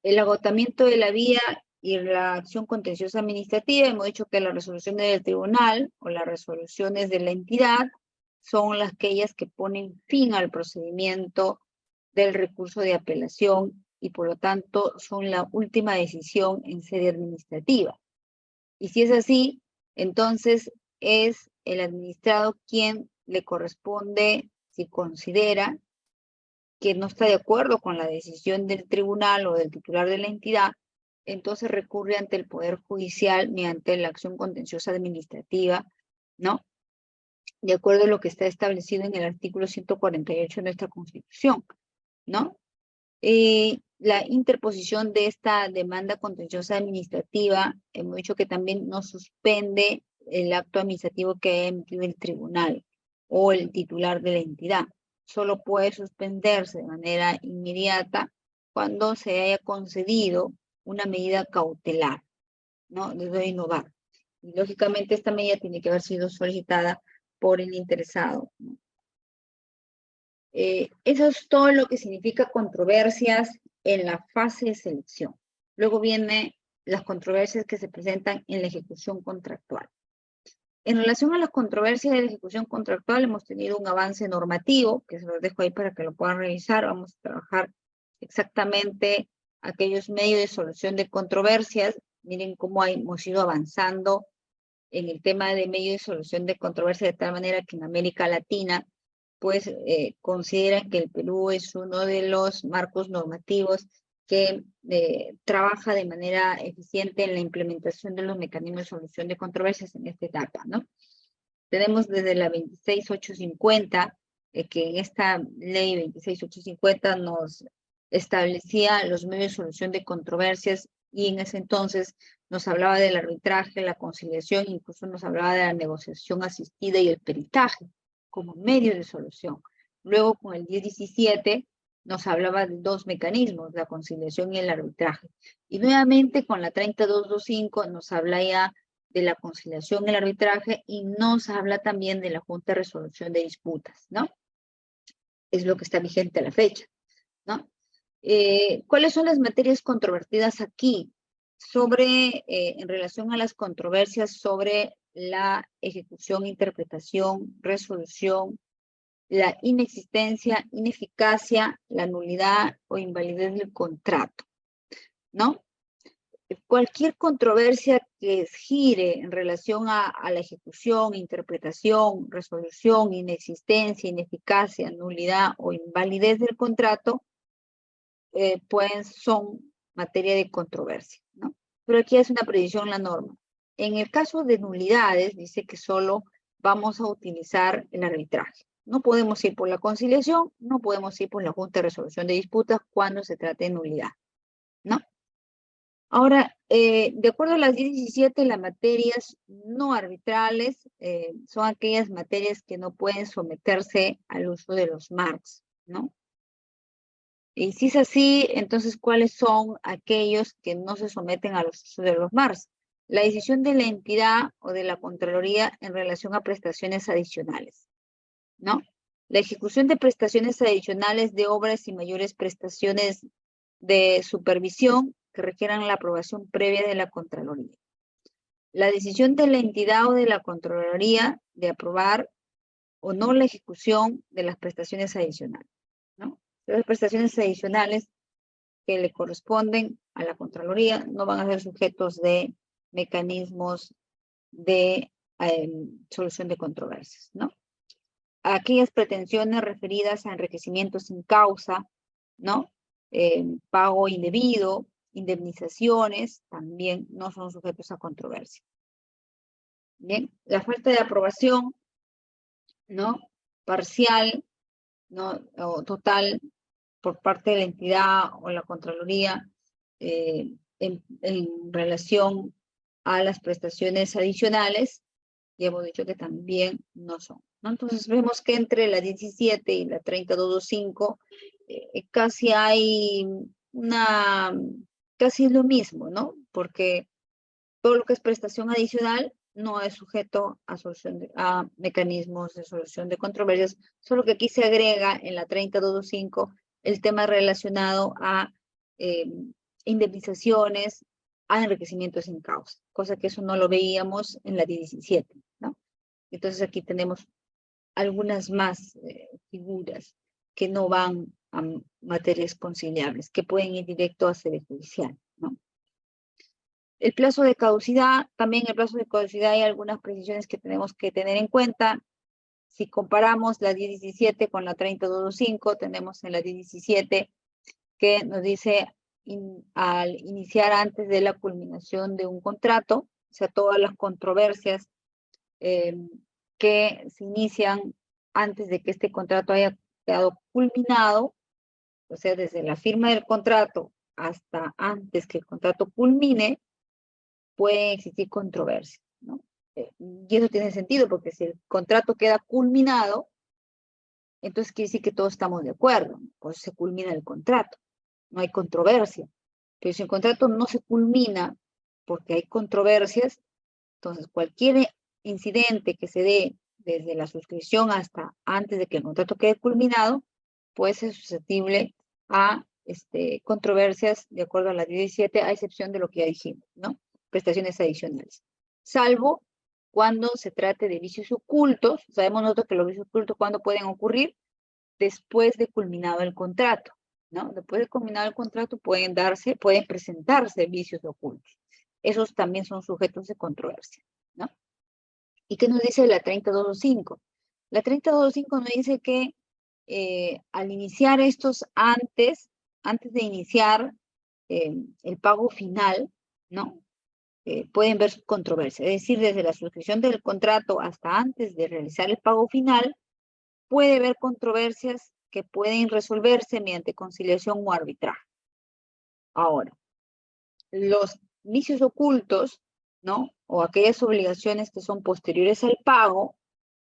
El agotamiento de la vía y la acción contenciosa administrativa, hemos dicho que las resoluciones del tribunal o las resoluciones de la entidad son aquellas que ponen fin al procedimiento del recurso de apelación y por lo tanto son la última decisión en sede administrativa. Y si es así, entonces es el administrado quien le corresponde, si considera que no está de acuerdo con la decisión del tribunal o del titular de la entidad, entonces recurre ante el Poder Judicial mediante la acción contenciosa administrativa, ¿no? De acuerdo a lo que está establecido en el artículo 148 de nuestra Constitución, ¿no? La interposición de esta demanda contenciosa administrativa, hemos dicho que también no suspende el acto administrativo que haya emitido el tribunal o el titular de la entidad. Solo puede suspenderse de manera inmediata cuando se haya concedido una medida cautelar, ¿no? Debe innovar. Y lógicamente esta medida tiene que haber sido solicitada por el interesado, ¿no? Eso es todo lo que significa controversias en la fase de selección. Luego vienen las controversias que se presentan en la ejecución contractual. En relación a las controversias de la ejecución contractual, hemos tenido un avance normativo, que se los dejo ahí para que lo puedan revisar. Vamos a trabajar exactamente aquellos medios de solución de controversias. Miren cómo hemos ido avanzando en el tema de medios de solución de controversias, de tal manera que en América Latina pues consideran que el Perú es uno de los marcos normativos que trabaja de manera eficiente en la implementación de los mecanismos de solución de controversias en esta etapa, ¿no? Tenemos desde la 26850, que en esta ley 26850 nos establecía los medios de solución de controversias y en ese entonces nos hablaba del arbitraje, la conciliación, incluso nos hablaba de la negociación asistida y el peritaje como medio de solución. Luego con el 1017 nos hablaba de dos mecanismos, la conciliación y el arbitraje. Y nuevamente con la 3225 nos habla ya de la conciliación y el arbitraje y nos habla también de la Junta de Resolución de Disputas, ¿no? Es lo que está vigente a la fecha, ¿no? ¿Cuáles son las materias controvertidas aquí? En relación a las controversias sobre la ejecución, interpretación, resolución, la inexistencia, ineficacia, la nulidad o invalidez del contrato, ¿no? cualquier controversia que gire en relación a la ejecución, interpretación, resolución, inexistencia, ineficacia, nulidad o invalidez del contrato, pues son materia de controversia, ¿no? Pero aquí es una precisión la norma. En el caso de nulidades, dice que solo vamos a utilizar el arbitraje. No podemos ir por la conciliación, no podemos ir por la Junta de Resolución de Disputas cuando se trate de nulidad, ¿no? Ahora, de acuerdo a las 17, las materias no arbitrales son aquellas materias que no pueden someterse al uso de los MARCs, ¿no? Y si es así, entonces, ¿cuáles son aquellos que no se someten a los usos de los MARCs? La decisión de la entidad o de la Contraloría en relación a prestaciones adicionales, ¿no? La ejecución de prestaciones adicionales de obras y mayores prestaciones de supervisión que requieran la aprobación previa de la Contraloría. La decisión de la entidad o de la Contraloría de aprobar o no la ejecución de las prestaciones adicionales, ¿no? Las prestaciones adicionales que le corresponden a la Contraloría no van a ser sujetos de mecanismos de solución de controversias, ¿no? Aquellas pretensiones referidas a enriquecimiento sin causa, ¿no? Pago indebido, indemnizaciones, también no son sujetos a controversia. Bien, la falta de aprobación, ¿no? Parcial, ¿no? O total por parte de la entidad o la Contraloría en relación a las prestaciones adicionales, ya hemos dicho que también no son, ¿no? Entonces vemos que entre la 17 y la 3225 casi hay casi lo mismo, ¿no? Porque todo lo que es prestación adicional no es sujeto a mecanismos de solución de controversias, solo que aquí se agrega en la 3225 el tema relacionado a indemnizaciones, a enriquecimiento sin causa, cosa que eso no lo veíamos en la 17, ¿no? Entonces aquí tenemos algunas más figuras que no van a materias conciliables, que pueden ir directo a sede judicial, ¿no? El plazo de caducidad, también el plazo de caducidad hay algunas precisiones que tenemos que tener en cuenta. Si comparamos la 17 con la 3225, tenemos en la 17 que nos dice al iniciar antes de la culminación de un contrato, o sea, todas las controversias que se inician antes de que este contrato haya quedado culminado, o sea, desde la firma del contrato hasta antes que el contrato culmine, pueden existir controversias, ¿no? Y eso tiene sentido porque si el contrato queda culminado, entonces quiere decir que todos estamos de acuerdo, pues se culmina el contrato, no hay controversia. Pero si el contrato no se culmina porque hay controversias, entonces cualquier incidente que se dé desde la suscripción hasta antes de que el contrato quede culminado, puede ser susceptible a controversias de acuerdo a la 17, a excepción de lo que ya dijimos, ¿no? Prestaciones adicionales. Salvo cuando se trate de vicios ocultos, sabemos nosotros que los vicios ocultos, ¿cuándo pueden ocurrir? Después de culminado el contrato, ¿no? Después de culminado el contrato pueden presentarse vicios ocultos. Esos también son sujetos de controversia, ¿no? ¿Y qué nos dice la 3225? La 3225 nos dice que al iniciar estos antes de iniciar el pago final, ¿no? Pueden ver controversia. Es decir, desde la suscripción del contrato hasta antes de realizar el pago final, puede haber controversias que pueden resolverse mediante conciliación o arbitraje. Ahora, los vicios ocultos, ¿no? O aquellas obligaciones que son posteriores al pago,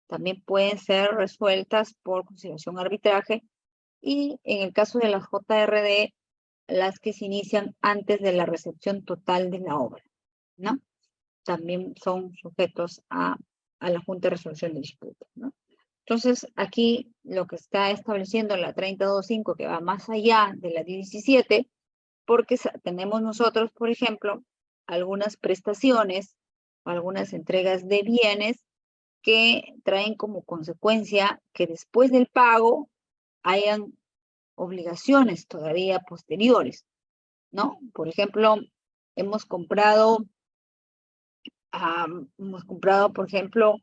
también pueden ser resueltas por conciliación o arbitraje, y en el caso de las JRD, las que se inician antes de la recepción total de la obra, ¿no? También son sujetos a la Junta de Resolución de Disputas, ¿no? Entonces, aquí lo que está estableciendo la 32.5, que va más allá de la 17, porque tenemos nosotros, por ejemplo, algunas prestaciones, algunas entregas de bienes que traen como consecuencia que después del pago hayan obligaciones todavía posteriores, ¿no? Por ejemplo, hemos comprado, por ejemplo,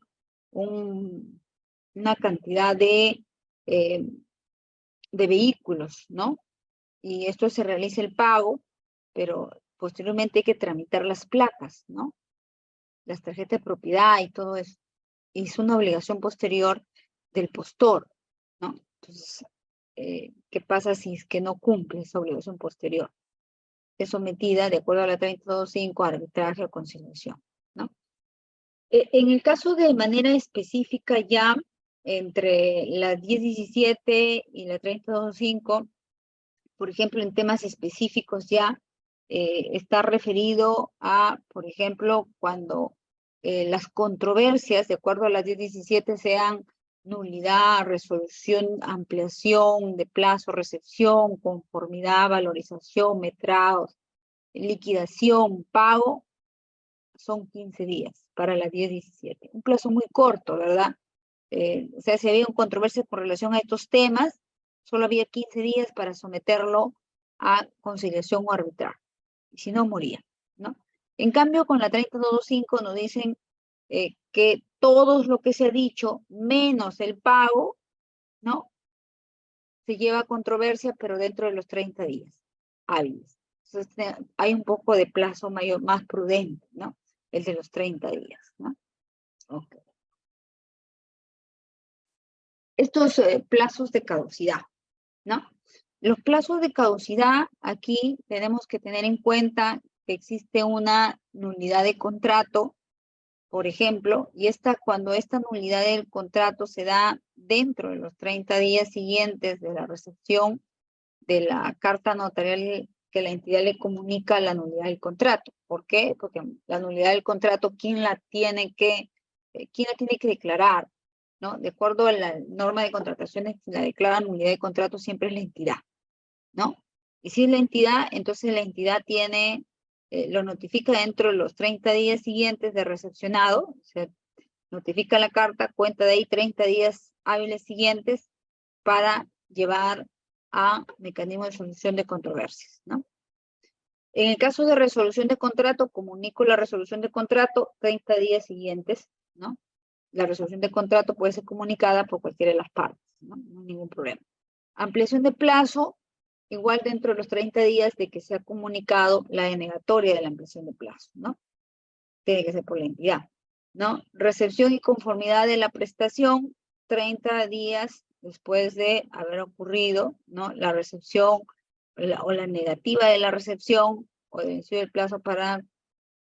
una cantidad de vehículos, ¿no? Y esto se realiza el pago, pero posteriormente hay que tramitar las placas, ¿no? Las tarjetas de propiedad y todo eso. Y es una obligación posterior del postor, ¿no? Entonces, ¿qué pasa si es que no cumple esa obligación posterior? Es sometida, de acuerdo a la 32.5, a arbitraje o conciliación, ¿no? En el caso de manera específica ya, entre la 10.17 y la 32.5, por ejemplo, en temas específicos ya, está referido a, por ejemplo, cuando las controversias, de acuerdo a las 10.17, sean nulidad, resolución, ampliación de plazo, recepción, conformidad, valorización, metrados, liquidación, pago, son 15 días para las 10.17. Un plazo muy corto, ¿verdad? O sea, si había una controversia con relación a estos temas, solo había 15 días para someterlo a conciliación o arbitraje. Y si no, moría, ¿no? En cambio, con la 32.5 nos dicen que todo lo que se ha dicho, menos el pago, ¿no? Se lleva a controversia, pero dentro de los 30 días hábiles. Entonces, hay un poco de plazo mayor, más prudente, ¿no? El de los 30 días, ¿no? Ok. Estos plazos de caducidad, ¿no? Los plazos de caducidad, aquí tenemos que tener en cuenta que existe una nulidad de contrato, por ejemplo, y cuando esta nulidad del contrato se da dentro de los 30 días siguientes de la recepción de la carta notarial que la entidad le comunica la nulidad del contrato. ¿Por qué? Porque la nulidad del contrato, ¿quién la tiene que declarar? ¿No? De acuerdo a la norma de contrataciones, la declara nulidad de contrato siempre es la entidad, ¿no? Y si es la entidad, entonces la entidad lo notifica dentro de los 30 días siguientes de recepcionado, se notifica la carta, cuenta de ahí 30 días hábiles siguientes para llevar a mecanismo de solución de controversias, ¿no? En el caso de resolución de contrato, comunico la resolución de contrato 30 días siguientes, ¿no? La resolución de contrato puede ser comunicada por cualquiera de las partes, ¿no? No hay ningún problema. Ampliación de plazo, igual dentro de los 30 días de que se ha comunicado la denegatoria de la ampliación de plazo, ¿no? Tiene que ser por la entidad, ¿no? Recepción y conformidad de la prestación, 30 días después de haber ocurrido, ¿no? La recepción o la negativa de la recepción o de vencido el plazo para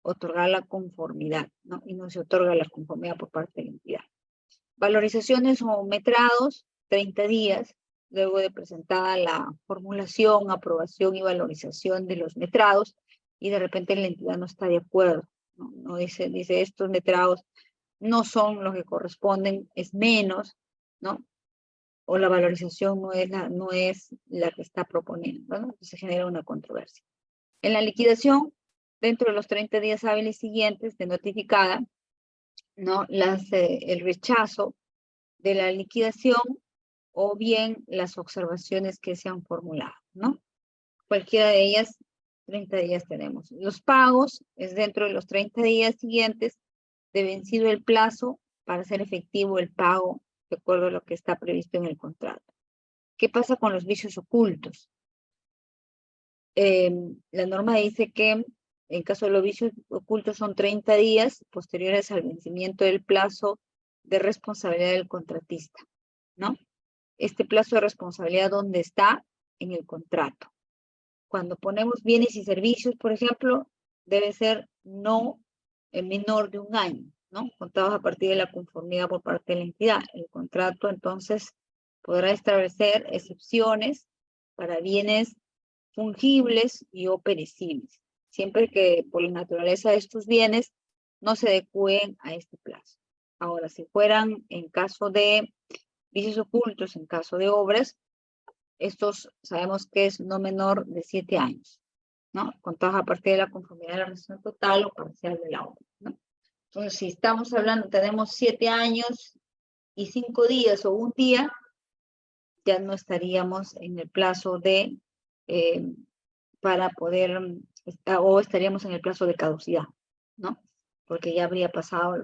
otorgar la conformidad, ¿no? Y no se otorga la conformidad por parte de la entidad. Valorizaciones o metrados, 30 días, luego de presentada la formulación, aprobación y valorización de los metrados, y de repente la entidad no está de acuerdo, ¿no? Dice estos metrados no son los que corresponden, es menos, ¿no? O la valorización no es la que está proponiendo, ¿no? Entonces se genera una controversia. En la liquidación, dentro de los 30 días hábiles siguientes de notificada, ¿no? El rechazo de la liquidación o bien las observaciones que se han formulado, ¿no? Cualquiera de ellas, 30 días tenemos. Los pagos es dentro de los 30 días siguientes de vencido el plazo para hacer efectivo el pago de acuerdo a lo que está previsto en el contrato. ¿Qué pasa con los vicios ocultos? La norma dice que en caso de los vicios ocultos son 30 días posteriores al vencimiento del plazo de responsabilidad del contratista, ¿no? Este plazo de responsabilidad, ¿dónde está? En el contrato. Cuando ponemos bienes y servicios, por ejemplo, debe ser no menor de 1 año, ¿no? Contados a partir de la conformidad por parte de la entidad. El contrato, entonces, podrá establecer excepciones para bienes fungibles y o perecibles, siempre que por la naturaleza de estos bienes no se adecúen a este plazo. Ahora, si fueran en caso de vicios ocultos, en caso de obras, estos sabemos que es no menor de 7 años, ¿no? Contados a partir de la conformidad de la realización total o parcial de la obra, ¿no? Entonces, si estamos hablando, tenemos 7 años y 5 días o 1 día, ya no estaríamos en el plazo para poder o estaríamos en el plazo de caducidad, ¿no? Porque ya habría pasado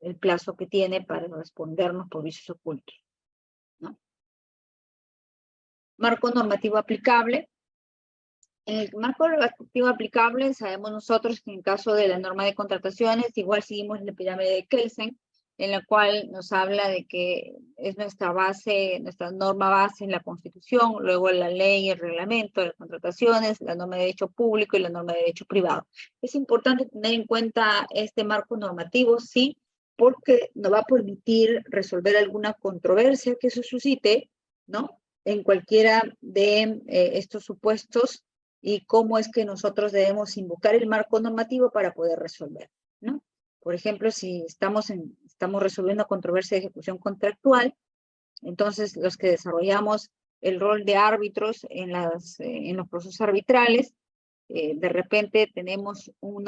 el plazo que tiene para respondernos por vicios ocultos, ¿no? Marco normativo aplicable. En el marco normativo aplicable, sabemos nosotros que en caso de la norma de contrataciones, igual seguimos la pirámide de Kelsen, en la cual nos habla de que es nuestra base, nuestra norma base en la Constitución, luego la ley, el reglamento de contrataciones, la norma de derecho público y la norma de derecho privado. Es importante tener en cuenta este marco normativo, sí, porque nos va a permitir resolver alguna controversia que se suscite, ¿no? En cualquiera de estos supuestos y cómo es que nosotros debemos invocar el marco normativo para poder resolver, ¿no? Por ejemplo, si estamos resolviendo controversia de ejecución contractual, entonces los que desarrollamos el rol de árbitros en los procesos arbitrales, de repente tenemos un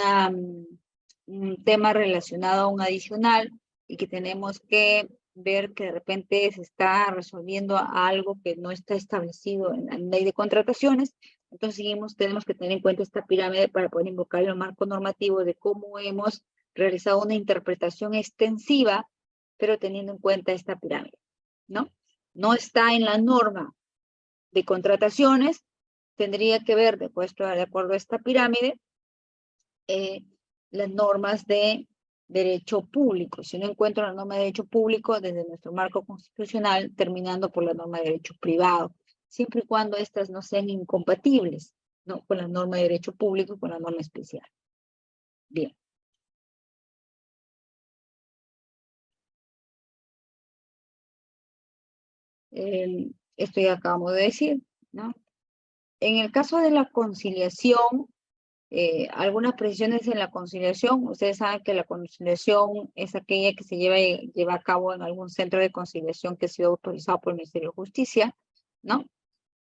tema relacionado a un adicional y que tenemos que ver que de repente se está resolviendo algo que no está establecido en la ley de contrataciones. Entonces tenemos que tener en cuenta esta pirámide para poder invocar el marco normativo de cómo hemos realizado una interpretación extensiva, pero teniendo en cuenta esta pirámide, ¿no? No está en la norma de contrataciones, tendría que ver, de acuerdo a esta pirámide, las normas de derecho público. Si no encuentro la norma de derecho público desde nuestro marco constitucional, terminando por la norma de derecho privado, siempre y cuando estas no sean incompatibles, ¿no? Con la norma de derecho público y con la norma especial. Bien. Esto ya acabamos de decir, ¿no? En el caso de la conciliación, algunas precisiones en la conciliación, ustedes saben que la conciliación es aquella que se lleva a cabo en algún centro de conciliación que ha sido autorizado por el Ministerio de Justicia, ¿no?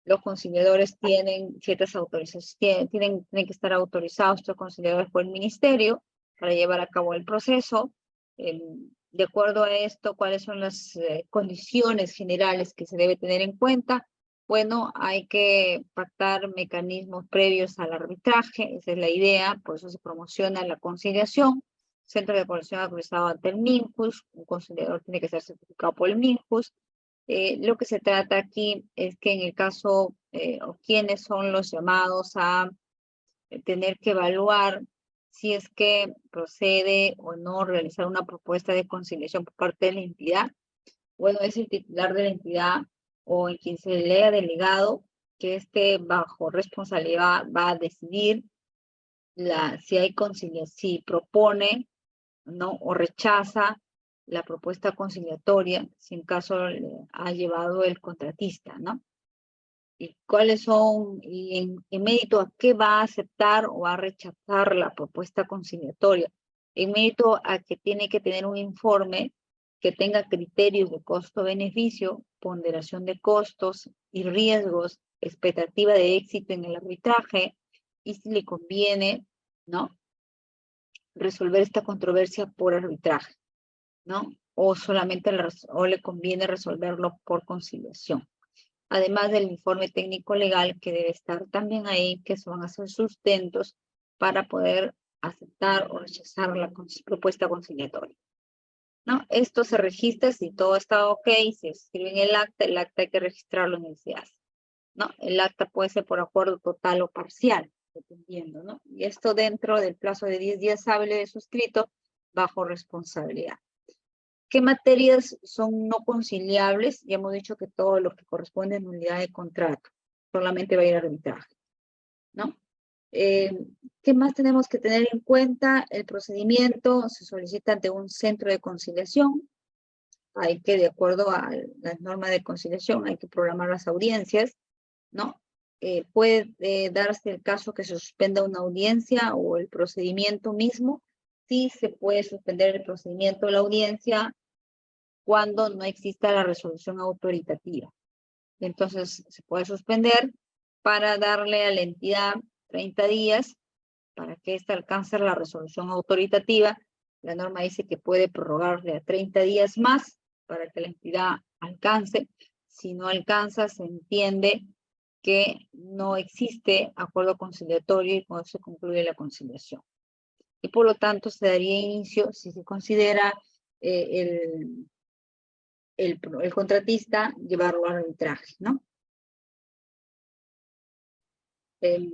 Los conciliadores tienen ciertas autorizaciones, tienen que estar autorizados estos conciliadores por el Ministerio para llevar a cabo el proceso. De acuerdo a esto, ¿cuáles son las condiciones generales que se debe tener en cuenta? Bueno, hay que pactar mecanismos previos al arbitraje, esa es la idea, por eso se promociona la conciliación. Centro de conciliación autorizado ante el MINJUS, un conciliador tiene que ser certificado por el MINJUS. Lo que se trata aquí es que en el caso, o quienes son los llamados a tener que evaluar si es que procede o no realizar una propuesta de conciliación por parte de la entidad. Bueno, es el titular de la entidad o en quien se le haya delegado, que bajo responsabilidad va a decidir si hay conciliación, si propone, ¿no? O rechaza la propuesta conciliatoria, si en caso ha llevado el contratista, ¿no? Y cuáles son, y en mérito a qué va a aceptar o va a rechazar la propuesta conciliatoria, en mérito a que tiene que tener un informe que tenga criterios de costo-beneficio, ponderación de costos y riesgos, expectativa de éxito en el arbitraje, y si le conviene, ¿no? Resolver esta controversia por arbitraje, ¿no? O solamente o le conviene resolverlo por conciliación. Además del informe técnico legal que debe estar también ahí, que van a ser sustentos para poder aceptar o rechazar la propuesta conciliatoria, ¿no? Esto se registra si todo está ok, se escribe en el acta hay que registrarlo en el SEAS, ¿no? El acta puede ser por acuerdo total o parcial, dependiendo, ¿no? Y esto dentro del plazo de 10 días hábiles de suscrito, bajo responsabilidad. ¿Qué materias son no conciliables? Ya hemos dicho que todo lo que corresponde a nulidad de contrato solamente va a ir a arbitraje, ¿no? ¿Qué más tenemos que tener en cuenta? El procedimiento se solicita ante un centro de conciliación. Hay que, de acuerdo a las normas de conciliación, hay que programar las audiencias, ¿no? Puede darse el caso que se suspenda una audiencia o el procedimiento mismo. Sí se puede suspender el procedimiento o la audiencia cuando no exista la resolución autoritativa. Entonces, se puede suspender para darle a la entidad 30 días para que ésta alcance la resolución autoritativa. La norma dice que puede prorrogarle a 30 días más para que la entidad alcance. Si no alcanza, se entiende que no existe acuerdo conciliatorio y con eso se concluye la conciliación. Y por lo tanto se daría inicio, si se considera el contratista, llevarlo al arbitraje, ¿no?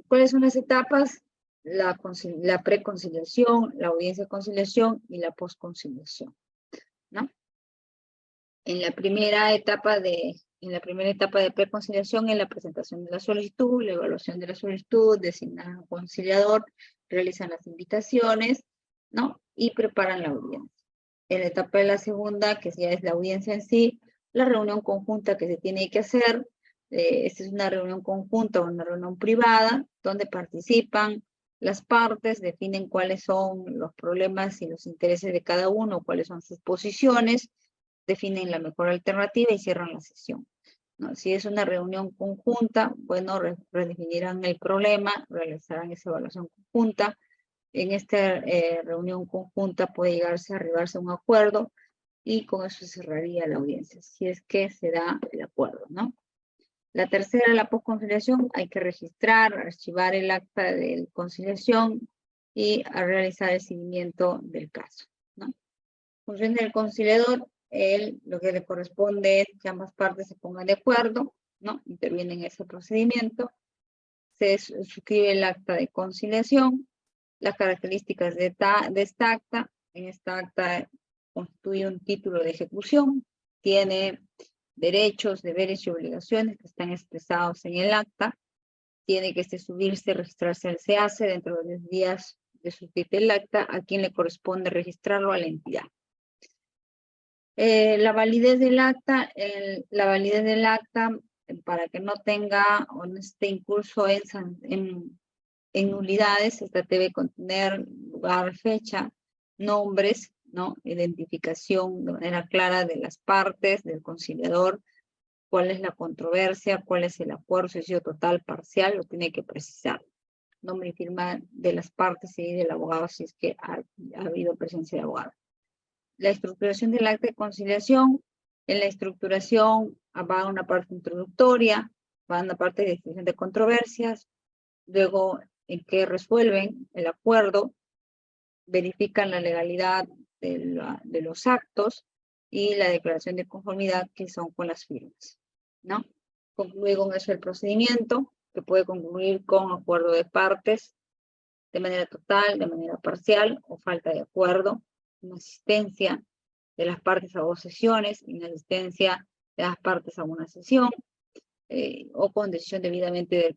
¿Cuáles son las etapas? La preconciliación, la audiencia de conciliación y la posconciliación, ¿no? En la primera etapa de preconciliación, en la presentación de la solicitud, la evaluación de la solicitud, designan un conciliador, realizan las invitaciones, ¿no? Y preparan la audiencia. En la etapa de la segunda, que ya es la audiencia en sí, la reunión conjunta que se tiene que hacer, esta es una reunión conjunta o una reunión privada, donde participan las partes, definen cuáles son los problemas y los intereses de cada uno, cuáles son sus posiciones, definen la mejor alternativa y cierran la sesión, ¿no? Si es una reunión conjunta, bueno, redefinirán el problema, realizarán esa evaluación conjunta. En esta reunión conjunta puede arribarse a un acuerdo y con eso se cerraría la audiencia, si es que se da el acuerdo, ¿no? La tercera, la posconciliación, hay que registrar, archivar el acta de conciliación y a realizar el seguimiento del caso, ¿no? Función del conciliador, lo que le corresponde es que ambas partes se pongan de acuerdo, ¿no? Interviene en ese procedimiento, se suscribe el acta de conciliación, las características de esta acta. En esta acta constituye un título de ejecución, tiene derechos, deberes y obligaciones que están expresados en el acta, tiene que subirse, registrarse al SEACE dentro de 10 días de suscribir el acta, a quien le corresponde registrarlo a la entidad. La validez del acta, para que no tenga o no esté incurso en nulidades, esta debe contener lugar, fecha, nombres, ¿no? Identificación de manera clara de las partes, del conciliador, cuál es la controversia, cuál es el acuerdo, si ha sido total, parcial, lo tiene que precisar. Nombre y firma de las partes y del abogado si es que ha habido presencia de abogado. La estructuración del acta de conciliación. En la estructuración va una parte introductoria, va una parte de definición de controversias, luego en que resuelven el acuerdo, verifican la legalidad de los actos y la declaración de conformidad que son con las firmas, ¿no? Concluye con eso el procedimiento, que puede concluir con acuerdo de partes, de manera total, de manera parcial o falta de acuerdo, inasistencia de las partes a 2 sesiones, inasistencia de las partes a 1 sesión, o con decisión debidamente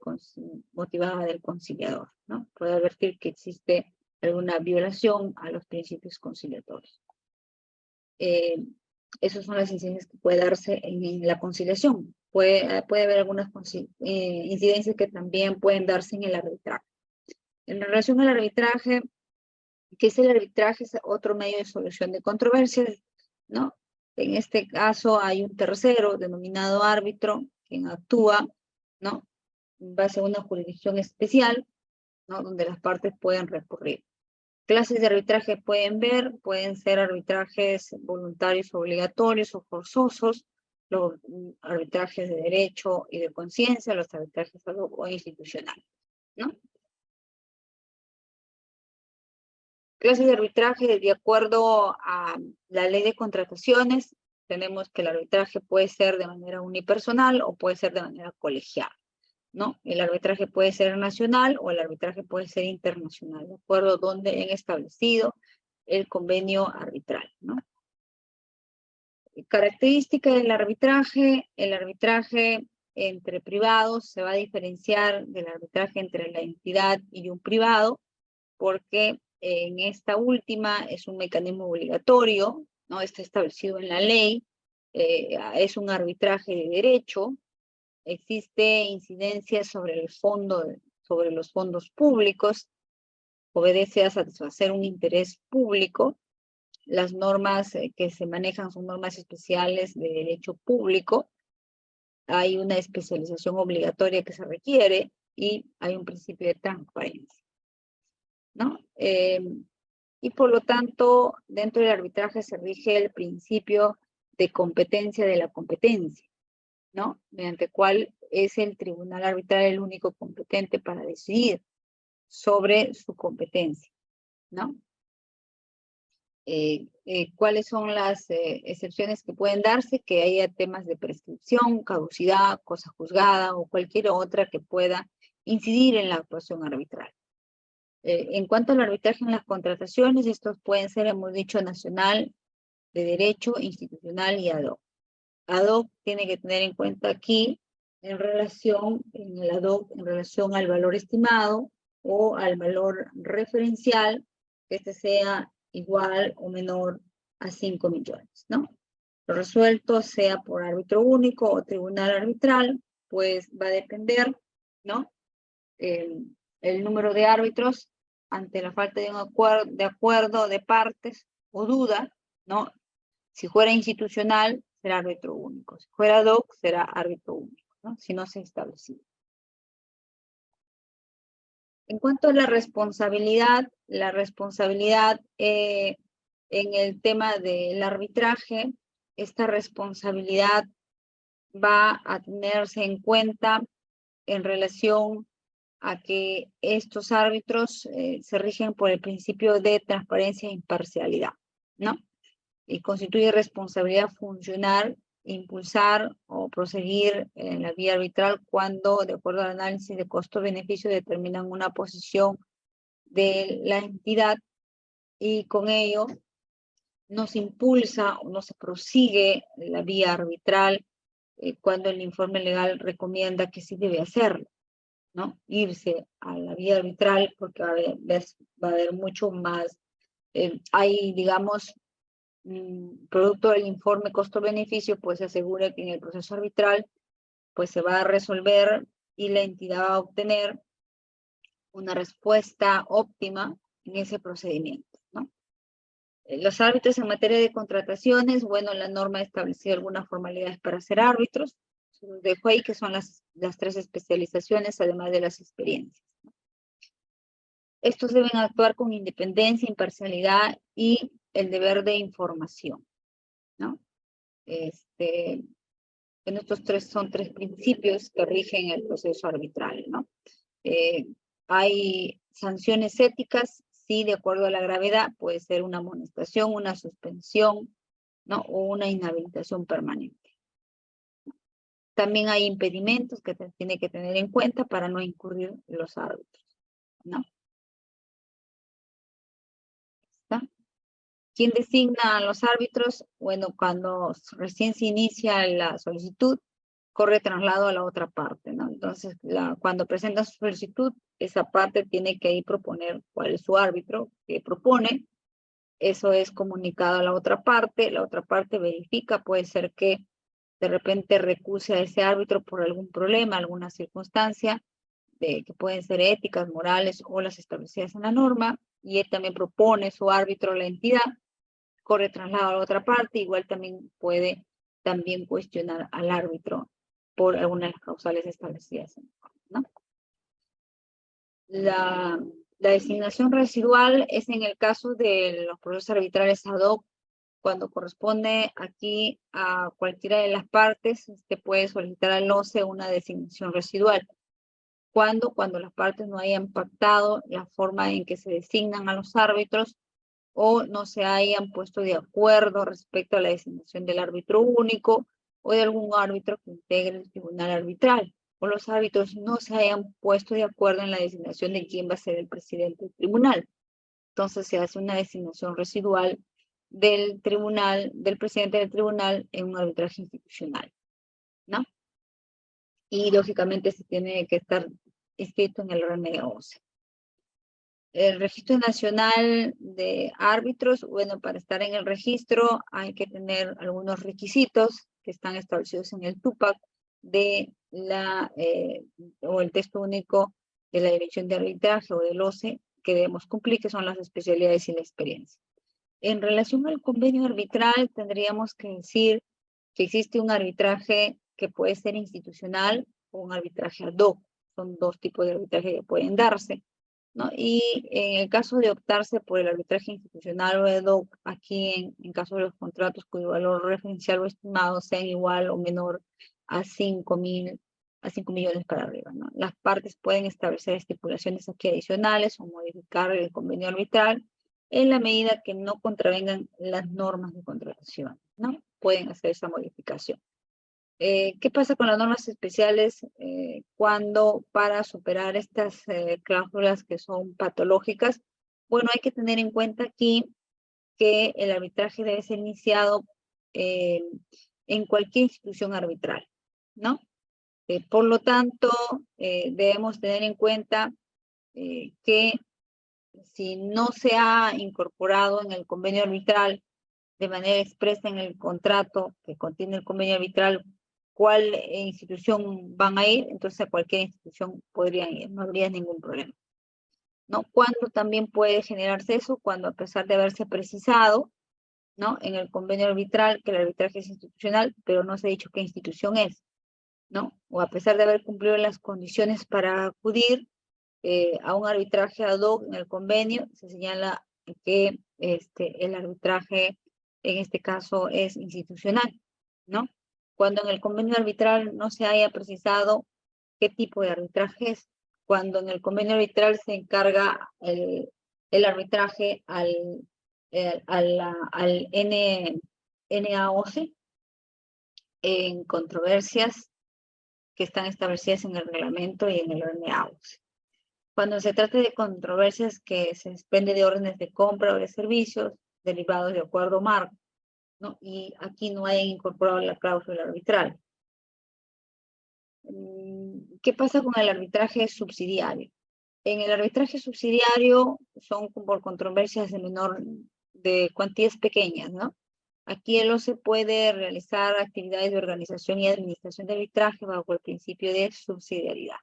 motivada del conciliador, ¿no? Puede advertir que existe alguna violación a los principios conciliatorios. Esas son las incidencias que puede darse en la conciliación. Puede haber algunas incidencias que también pueden darse en el arbitraje. En relación al arbitraje, ¿qué es el arbitraje? Es otro medio de solución de controversias, ¿no? En este caso hay un tercero denominado árbitro, quien actúa, ¿no? En base a una jurisdicción especial, ¿no? Donde las partes pueden recurrir. Clases de arbitraje pueden ser arbitrajes voluntarios obligatorios o forzosos, los arbitrajes de derecho y de conciencia, los arbitrajes o institucionales, ¿no? Clases de arbitraje, de acuerdo a la ley de contrataciones, tenemos que el arbitraje puede ser de manera unipersonal o puede ser de manera colegial, ¿no? El arbitraje puede ser nacional o el arbitraje puede ser internacional, de acuerdo a donde han establecido el convenio arbitral, ¿no? Característica del arbitraje: el arbitraje entre privados se va a diferenciar del arbitraje entre la entidad y un privado, porque en esta última es un mecanismo obligatorio, ¿no? Está establecido en la ley, es un arbitraje de derecho, existe incidencia sobre los fondos públicos, obedece a satisfacer un interés público. Las normas que se manejan son normas especiales de derecho público, hay una especialización obligatoria que se requiere y hay un principio de transparencia, ¿no? Y por lo tanto, dentro del arbitraje se rige el principio de competencia de la competencia, ¿no? Mediante el cual es el tribunal arbitral el único competente para decidir sobre su competencia, ¿no? ¿Cuáles son las excepciones que pueden darse? Que haya temas de prescripción, caducidad, cosa juzgada o cualquier otra que pueda incidir en la actuación arbitral. En cuanto al arbitraje en las contrataciones, estos pueden ser, hemos dicho, nacional, de derecho, institucional y ad hoc. Ad hoc tiene que tener en cuenta aquí en el ad hoc, en relación al valor estimado o al valor referencial, que este sea igual o menor a 5 millones, ¿no? Lo resuelto sea por árbitro único o tribunal arbitral, pues va a depender, ¿no? El número de árbitros ante la falta de un acuerdo de partes o duda, ¿no? Si fuera institucional, será árbitro único. Si fuera ad hoc, será árbitro único, ¿no? Si no se ha establecido. En cuanto a la responsabilidad en el tema del arbitraje, esta responsabilidad va a tenerse en cuenta en relación a que estos árbitros se rigen por el principio de transparencia e imparcialidad, ¿no? Y constituye responsabilidad funcional impulsar o proseguir en la vía arbitral cuando, de acuerdo al análisis de costo-beneficio, determinan una posición de la entidad y con ello no se impulsa o no se prosigue la vía arbitral cuando el informe legal recomienda que sí debe hacerlo, ¿no? Irse a la vía arbitral porque va a haber mucho más, hay, digamos, producto del informe costo-beneficio, pues se asegura que en el proceso arbitral pues se va a resolver y la entidad va a obtener una respuesta óptima en ese procedimiento, ¿no? Los árbitros en materia de contrataciones, bueno, la norma ha establecido algunas formalidades para ser árbitros. Se los dejo ahí, que son las 3 especializaciones, además de las experiencias, ¿no? Estos deben actuar con independencia, imparcialidad y el deber de información, ¿no? En estos son 3 principios que rigen el proceso arbitral, ¿no? Hay sanciones éticas, sí, de acuerdo a la gravedad, puede ser una amonestación, una suspensión, ¿no? O una inhabilitación permanente. También hay impedimentos que se tiene que tener en cuenta para no incurrir los árbitros, ¿no? ¿Está? ¿Quién designa a los árbitros? Bueno, cuando recién se inicia la solicitud, corre traslado a la otra parte, ¿no? Entonces, cuando presenta su solicitud, esa parte tiene que ahí proponer cuál es su árbitro que propone. Eso es comunicado a la otra parte verifica, puede ser que de repente recuse a ese árbitro por algún problema, alguna circunstancia, que pueden ser éticas, morales o las establecidas en la norma, y él también propone su árbitro a la entidad, corre traslado a la otra parte, igual también puede cuestionar al árbitro por alguna de las causales establecidas, ¿no? La designación residual es en el caso de los procesos arbitrales ad hoc, cuando corresponde aquí a cualquiera de las partes, puede solicitar al OCE una designación residual. Cuando las partes no hayan pactado la forma en que se designan a los árbitros o no se hayan puesto de acuerdo respecto a la designación del árbitro único o de algún árbitro que integre el tribunal arbitral, o los árbitros no se hayan puesto de acuerdo en la designación de quién va a ser el presidente del tribunal. Entonces se hace una designación residual del tribunal, del presidente del tribunal en un arbitraje institucional, ¿no? Y lógicamente se tiene que estar inscrito en el RMOCE. El Registro Nacional de Árbitros, bueno, para estar en el registro hay que tener algunos requisitos que están establecidos en el TUPAC o el texto único de la Dirección de Arbitraje o del OCE que debemos cumplir, que son las especialidades y la experiencia. En relación al convenio arbitral, tendríamos que decir que existe un arbitraje que puede ser institucional o un arbitraje ad hoc. Son 2 tipos de arbitraje que pueden darse, ¿no? Y en el caso de optarse por el arbitraje institucional o ad hoc, aquí en caso de los contratos cuyo valor referencial o estimado sean igual o menor a 5.000 a 5 millones para arriba, ¿no? Las partes pueden establecer estipulaciones aquí adicionales o modificar el convenio arbitral en la medida que no contravengan las normas de contratación, ¿no? Pueden hacer esa modificación. ¿Qué pasa con las normas especiales cuando para superar estas cláusulas que son patológicas? Bueno, hay que tener en cuenta aquí que el arbitraje debe ser iniciado en cualquier institución arbitral, ¿no? Por lo tanto, debemos tener en cuenta que si no se ha incorporado en el convenio arbitral de manera expresa en el contrato que contiene el convenio arbitral cuál institución van a ir, entonces a cualquier institución podrían ir, no habría ningún problema, ¿no? ¿Cuándo también puede generarse eso? Cuando a pesar de haberse precisado, ¿no? En el convenio arbitral que el arbitraje es institucional, pero no se ha dicho qué institución es, ¿no? O a pesar de haber cumplido las condiciones para acudir a un arbitraje ad hoc en el convenio, se señala que el arbitraje en este caso es institucional, ¿no? Cuando en el convenio arbitral no se haya precisado qué tipo de arbitraje es, cuando en el convenio arbitral se encarga el arbitraje al NAOC en controversias que están establecidas en el reglamento y en el NAOC. Cuando se trata de controversias que se desprende de órdenes de compra o de servicios derivados de acuerdo marco, ¿no? Y aquí no hay incorporado la cláusula arbitral. ¿Qué pasa con el arbitraje subsidiario? En el arbitraje subsidiario son por controversias de cuantías pequeñas, ¿no? Aquí el OCE puede realizar actividades de organización y administración de arbitraje bajo el principio de subsidiariedad.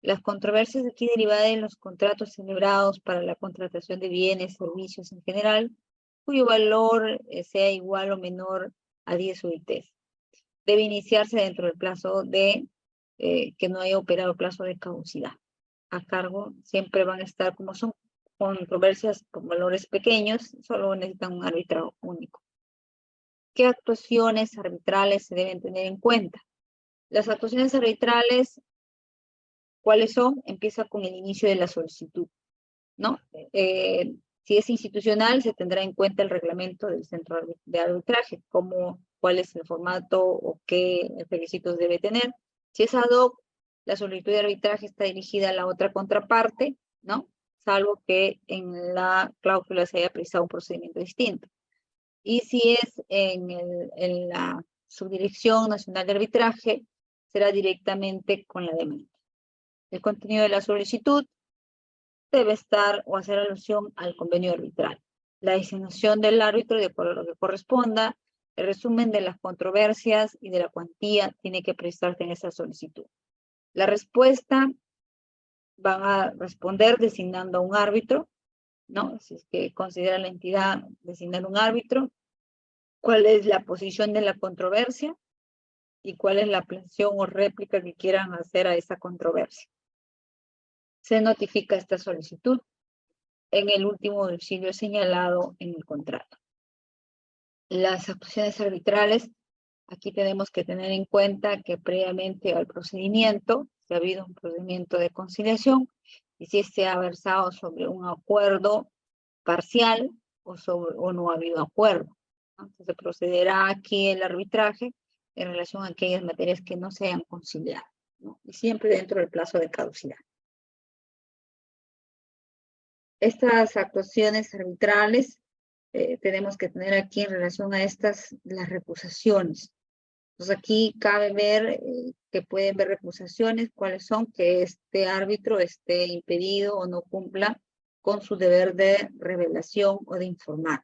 Las controversias aquí derivadas de los contratos celebrados para la contratación de bienes, servicios en general, cuyo valor sea igual o menor a 10 UITs. Debe iniciarse dentro del plazo de que no haya operado el plazo de caducidad. A cargo siempre van a estar, como son controversias con valores pequeños, solo necesitan un árbitro único. ¿Qué actuaciones arbitrales se deben tener en cuenta? Las actuaciones arbitrales, ¿cuáles son? Empieza con el inicio de la solicitud, ¿no? Si es institucional, se tendrá en cuenta el reglamento del centro de arbitraje, como cuál es el formato o qué requisitos debe tener. Si es ad hoc, la solicitud de arbitraje está dirigida a la otra contraparte, ¿no? Salvo que en la cláusula se haya precisado un procedimiento distinto. Y si es en la Subdirección Nacional de Arbitraje, será directamente con la demanda. El contenido de la solicitud debe estar o hacer alusión al convenio arbitral. La designación del árbitro de acuerdo a lo que corresponda, el resumen de las controversias y de la cuantía tiene que precisarse en esa solicitud. La respuesta van a responder designando a un árbitro, ¿no? Si es que considera la entidad designar un árbitro, cuál es la posición de la controversia y cuál es la apelación o réplica que quieran hacer a esa controversia. Se notifica esta solicitud en el último domicilio señalado en el contrato. Las actuaciones arbitrales, aquí tenemos que tener en cuenta que previamente al procedimiento, si ha habido un procedimiento de conciliación, y si este ha versado sobre un acuerdo parcial o no ha habido acuerdo, ¿no? Entonces se procederá aquí el arbitraje en relación a aquellas materias que no se hayan conciliado, ¿no? Y siempre dentro del plazo de caducidad. Estas actuaciones arbitrales tenemos que tener aquí en relación a estas las recusaciones. Entonces aquí cabe ver que pueden ver recusaciones, cuáles son, que este árbitro esté impedido o no cumpla con su deber de revelación o de informar.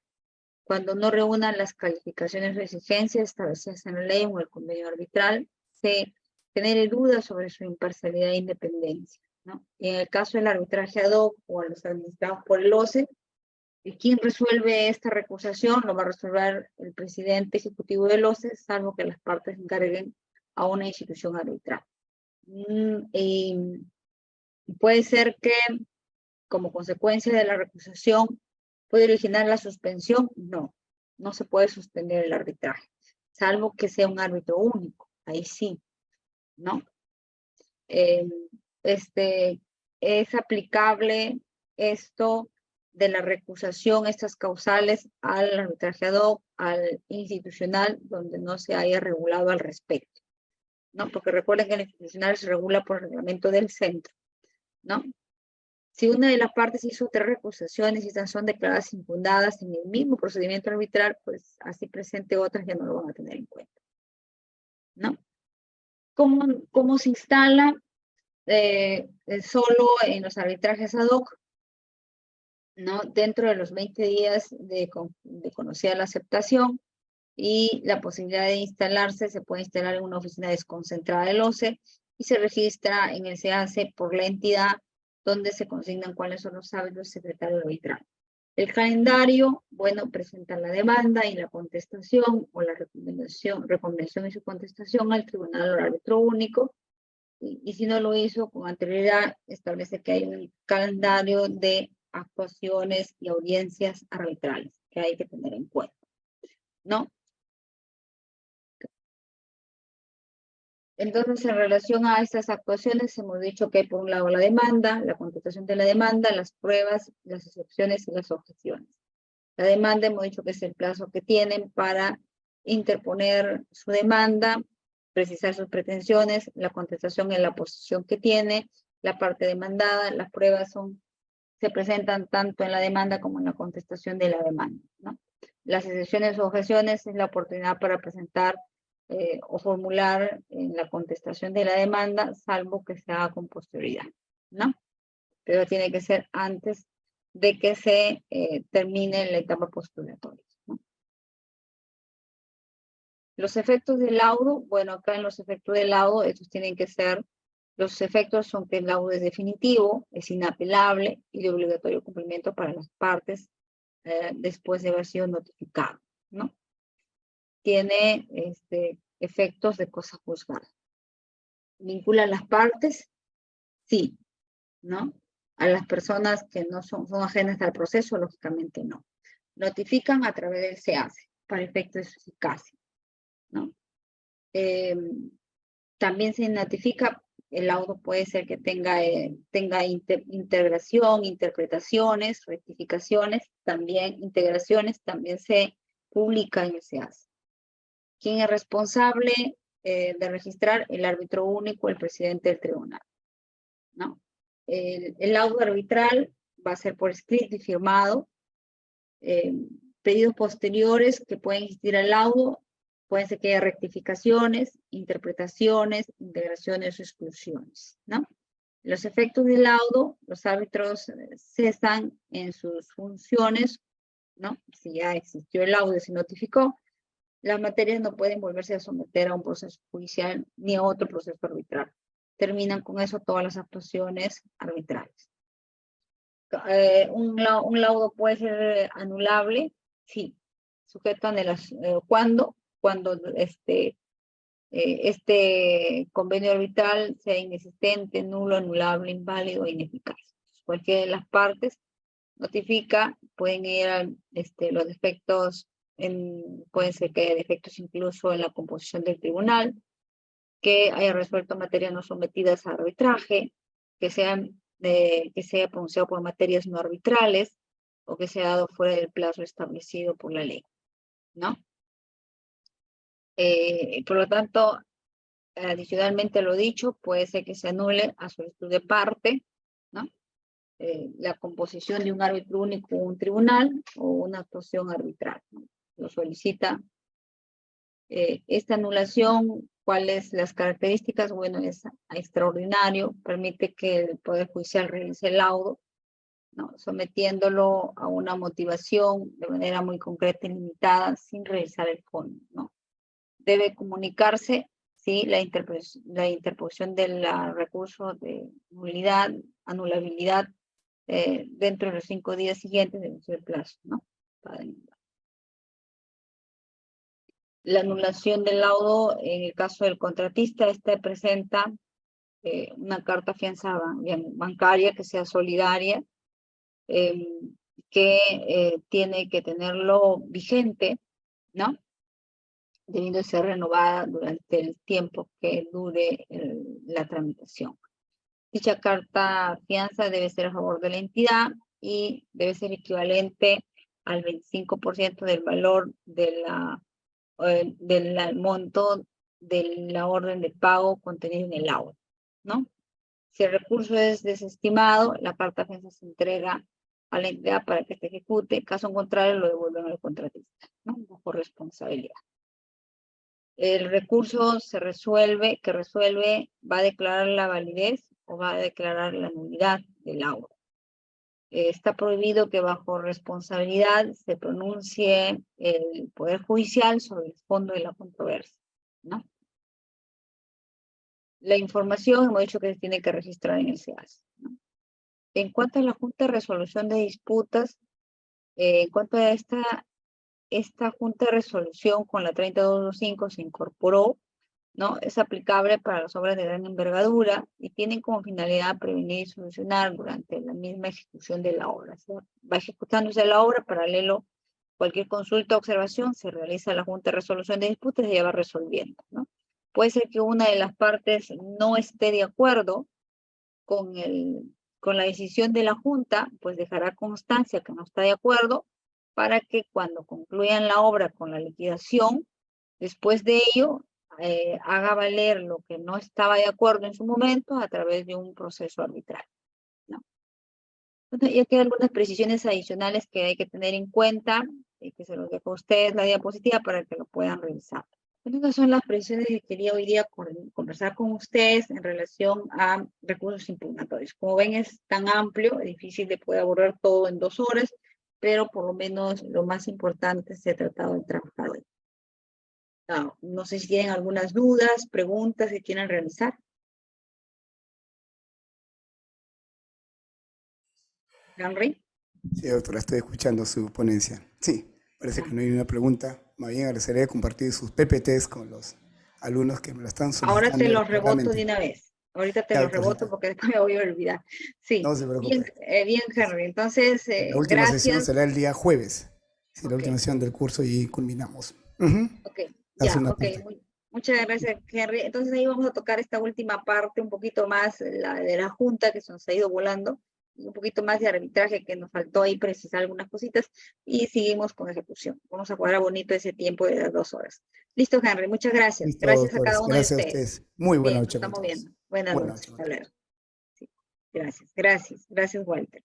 Cuando no reúnan las calificaciones de exigencia establecidas en la ley o el convenio arbitral, se genere dudas sobre su imparcialidad e independencia, ¿no? En el caso del arbitraje ad hoc o a los administrados por el OCE, ¿quién resuelve esta recusación? Lo va a resolver el presidente ejecutivo del OCE, salvo que las partes encarguen a una institución arbitral. Puede ser que, como consecuencia de la recusación, ¿puede originar la suspensión? No, no se puede suspender el arbitraje, salvo que sea un árbitro único, ahí sí, ¿no? es aplicable esto de la recusación, estas causales, al arbitraje ad hoc, al institucional, donde no se haya regulado al respecto, ¿no? Porque recuerden que el institucional se regula por el reglamento del centro, ¿no? Si una de las partes hizo 3 recusaciones y estas son declaradas infundadas en el mismo procedimiento arbitral, pues así presente otras ya no lo van a tener en cuenta, ¿no? ¿Cómo se instala? Solo en los arbitrajes ad hoc, ¿no? Dentro de los 20 días de conocida la aceptación y la posibilidad de instalarse, se puede instalar en una oficina desconcentrada del OCE y se registra en el SEACE por la entidad donde se consignan cuáles son los árbitros del secretario arbitral. El calendario, bueno, presenta la demanda y la contestación o la recomendación y su contestación al tribunal o al árbitro único. Y si no lo hizo con anterioridad, establece que hay un calendario de actuaciones y audiencias arbitrales que hay que tener en cuenta, ¿no? Entonces, en relación a estas actuaciones, hemos dicho que hay por un lado la demanda, la contestación de la demanda, las pruebas, las excepciones y las objeciones. La demanda hemos dicho que es el plazo que tienen para interponer su demanda, precisar sus pretensiones, la contestación en la posición que tiene, la parte demandada, las pruebas se presentan tanto en la demanda como en la contestación de la demanda, ¿no? Las excepciones o objeciones es la oportunidad para presentar o formular en la contestación de la demanda, salvo que se haga con posterioridad, ¿no? Pero tiene que ser antes de que se termine la etapa postulatoria, ¿no? Los efectos del laudo, bueno, acá en los efectos del laudo, estos tienen que ser, los efectos son que el laudo es definitivo, es inapelable y de obligatorio cumplimiento para las partes después de haber sido notificado, ¿no? Tiene efectos de cosa juzgada. ¿Vincula a las partes? Sí, ¿no? A las personas que no son ajenas al proceso, lógicamente no. Notifican a través del SEACE para efectos de su eficacia, ¿no? También se notifica, el laudo puede ser que tenga integración, interpretaciones, rectificaciones, también integraciones, también se publica en el SEACE. ¿Quién es responsable de registrar? El árbitro único, el presidente del tribunal, ¿no? El laudo arbitral va a ser por escrito y firmado. Pedidos posteriores que pueden existir al laudo, pueden ser que haya rectificaciones, interpretaciones, integraciones o exclusiones, ¿no? Los efectos del laudo, los árbitros cesan en sus funciones, ¿no? Si ya existió el laudo y se notificó, las materias no pueden volverse a someter a un proceso judicial ni a otro proceso arbitral. Terminan con eso todas las actuaciones arbitrales. Un laudo puede ser anulable, sí, sujeto a anulación. ¿Cuándo? Cuando este convenio arbitral sea inexistente, nulo, anulable, inválido o ineficaz. Cualquiera de las partes notifica, pueden ir a los defectos, pueden ser que haya defectos incluso en la composición del tribunal, que haya resuelto materias no sometidas a arbitraje, que se haya pronunciado por materias no arbitrales, o que se haya dado fuera del plazo establecido por la ley, ¿no? Por lo tanto, adicionalmente a lo dicho, puede ser que se anule a solicitud de parte, ¿no? La composición de un árbitro único en un tribunal o una actuación arbitral, ¿no? Lo solicita. Esta anulación, ¿cuáles las características? Bueno, es extraordinario, permite que el Poder Judicial realice el laudo, ¿no? Sometiéndolo a una motivación de manera muy concreta y limitada, sin realizar el fondo, ¿no? Debe comunicarse, ¿sí? La interposición del recurso de nulidad, anulabilidad, dentro de los 5 días siguientes del plazo, ¿no? La anulación del laudo, en el caso del contratista, presenta una carta fianza bancaria que sea solidaria, que tiene que tenerlo vigente, ¿no? debiendo ser renovada durante el tiempo que dure la tramitación. Dicha carta fianza debe ser a favor de la entidad y debe ser equivalente al 25% del valor del monto de la orden de pago contenida en el laudo, ¿no? Si el recurso es desestimado, la carta fianza se entrega a la entidad para que se ejecute. Caso contrario, lo devuelven al contratista, ¿no? Bajo responsabilidad. El recurso que resuelve, va a declarar la validez o va a declarar la nulidad del laudo. Está prohibido que bajo responsabilidad se pronuncie el Poder Judicial sobre el fondo de la controversia, ¿no? La información hemos dicho que se tiene que registrar en el SEAS, ¿no? En cuanto a la Junta de Resolución de Disputas, en cuanto a esta Junta de Resolución con la 3225 se incorporó, ¿no? Es aplicable para las obras de gran envergadura y tienen como finalidad prevenir y solucionar durante la misma ejecución de la obra. ¿Sí? Va ejecutándose la obra, paralelo, cualquier consulta o observación se realiza la Junta de Resolución de Disputas y ya va resolviendo, ¿no? Puede ser que una de las partes no esté de acuerdo con la decisión de la Junta, pues dejará constancia que no está de acuerdo para que cuando concluyan la obra con la liquidación, después de ello, haga valer lo que no estaba de acuerdo en su momento a través de un proceso arbitral, ¿no? Entonces, ya quedan algunas precisiones adicionales que hay que tener en cuenta y que se los dejo a ustedes la diapositiva para que lo puedan revisar. Estas son las precisiones que quería hoy día conversar con ustedes en relación a recursos impugnatorios. Como ven, es tan amplio, es difícil de poder abordar todo en 2 horas, pero por lo menos lo más importante se ha tratado de trabajar hoy. No sé si tienen algunas dudas, preguntas que quieran realizar. ¿Henry? Sí, doctora, estoy escuchando su ponencia. Sí, parece que no hay una pregunta. Más bien agradecería compartir sus PPTs con los alumnos que me lo están Ahora te solicitando los reboto de directamente. una vez. Ahorita te Ya, los reboto doctorcita, porque después me voy a olvidar. Sí, no se bien, preocupe. bien, Henry. Entonces, La última sesión gracias. será el día jueves. Sí, la Ok, última sesión del curso y culminamos. Ujú. ok, La ya, segunda ok. parte. Muchas gracias, Henry. Entonces ahí vamos a tocar esta última parte, un poquito más, la de la Junta, que se nos ha ido volando, y un poquito más de arbitraje, que nos faltó ahí precisar algunas cositas, y seguimos con ejecución. Vamos a cuadrar bonito ese tiempo de las 2 horas. Listo, Henry, muchas gracias. Listo, Gracias a cada doctores. uno de Gracias a ustedes. ustedes. Muy buena Bien, nos noche con estamos todos. viendo. Buenas Buenas noches. noches con Hasta todos. luego. Sí, gracias, gracias. Gracias, Walter.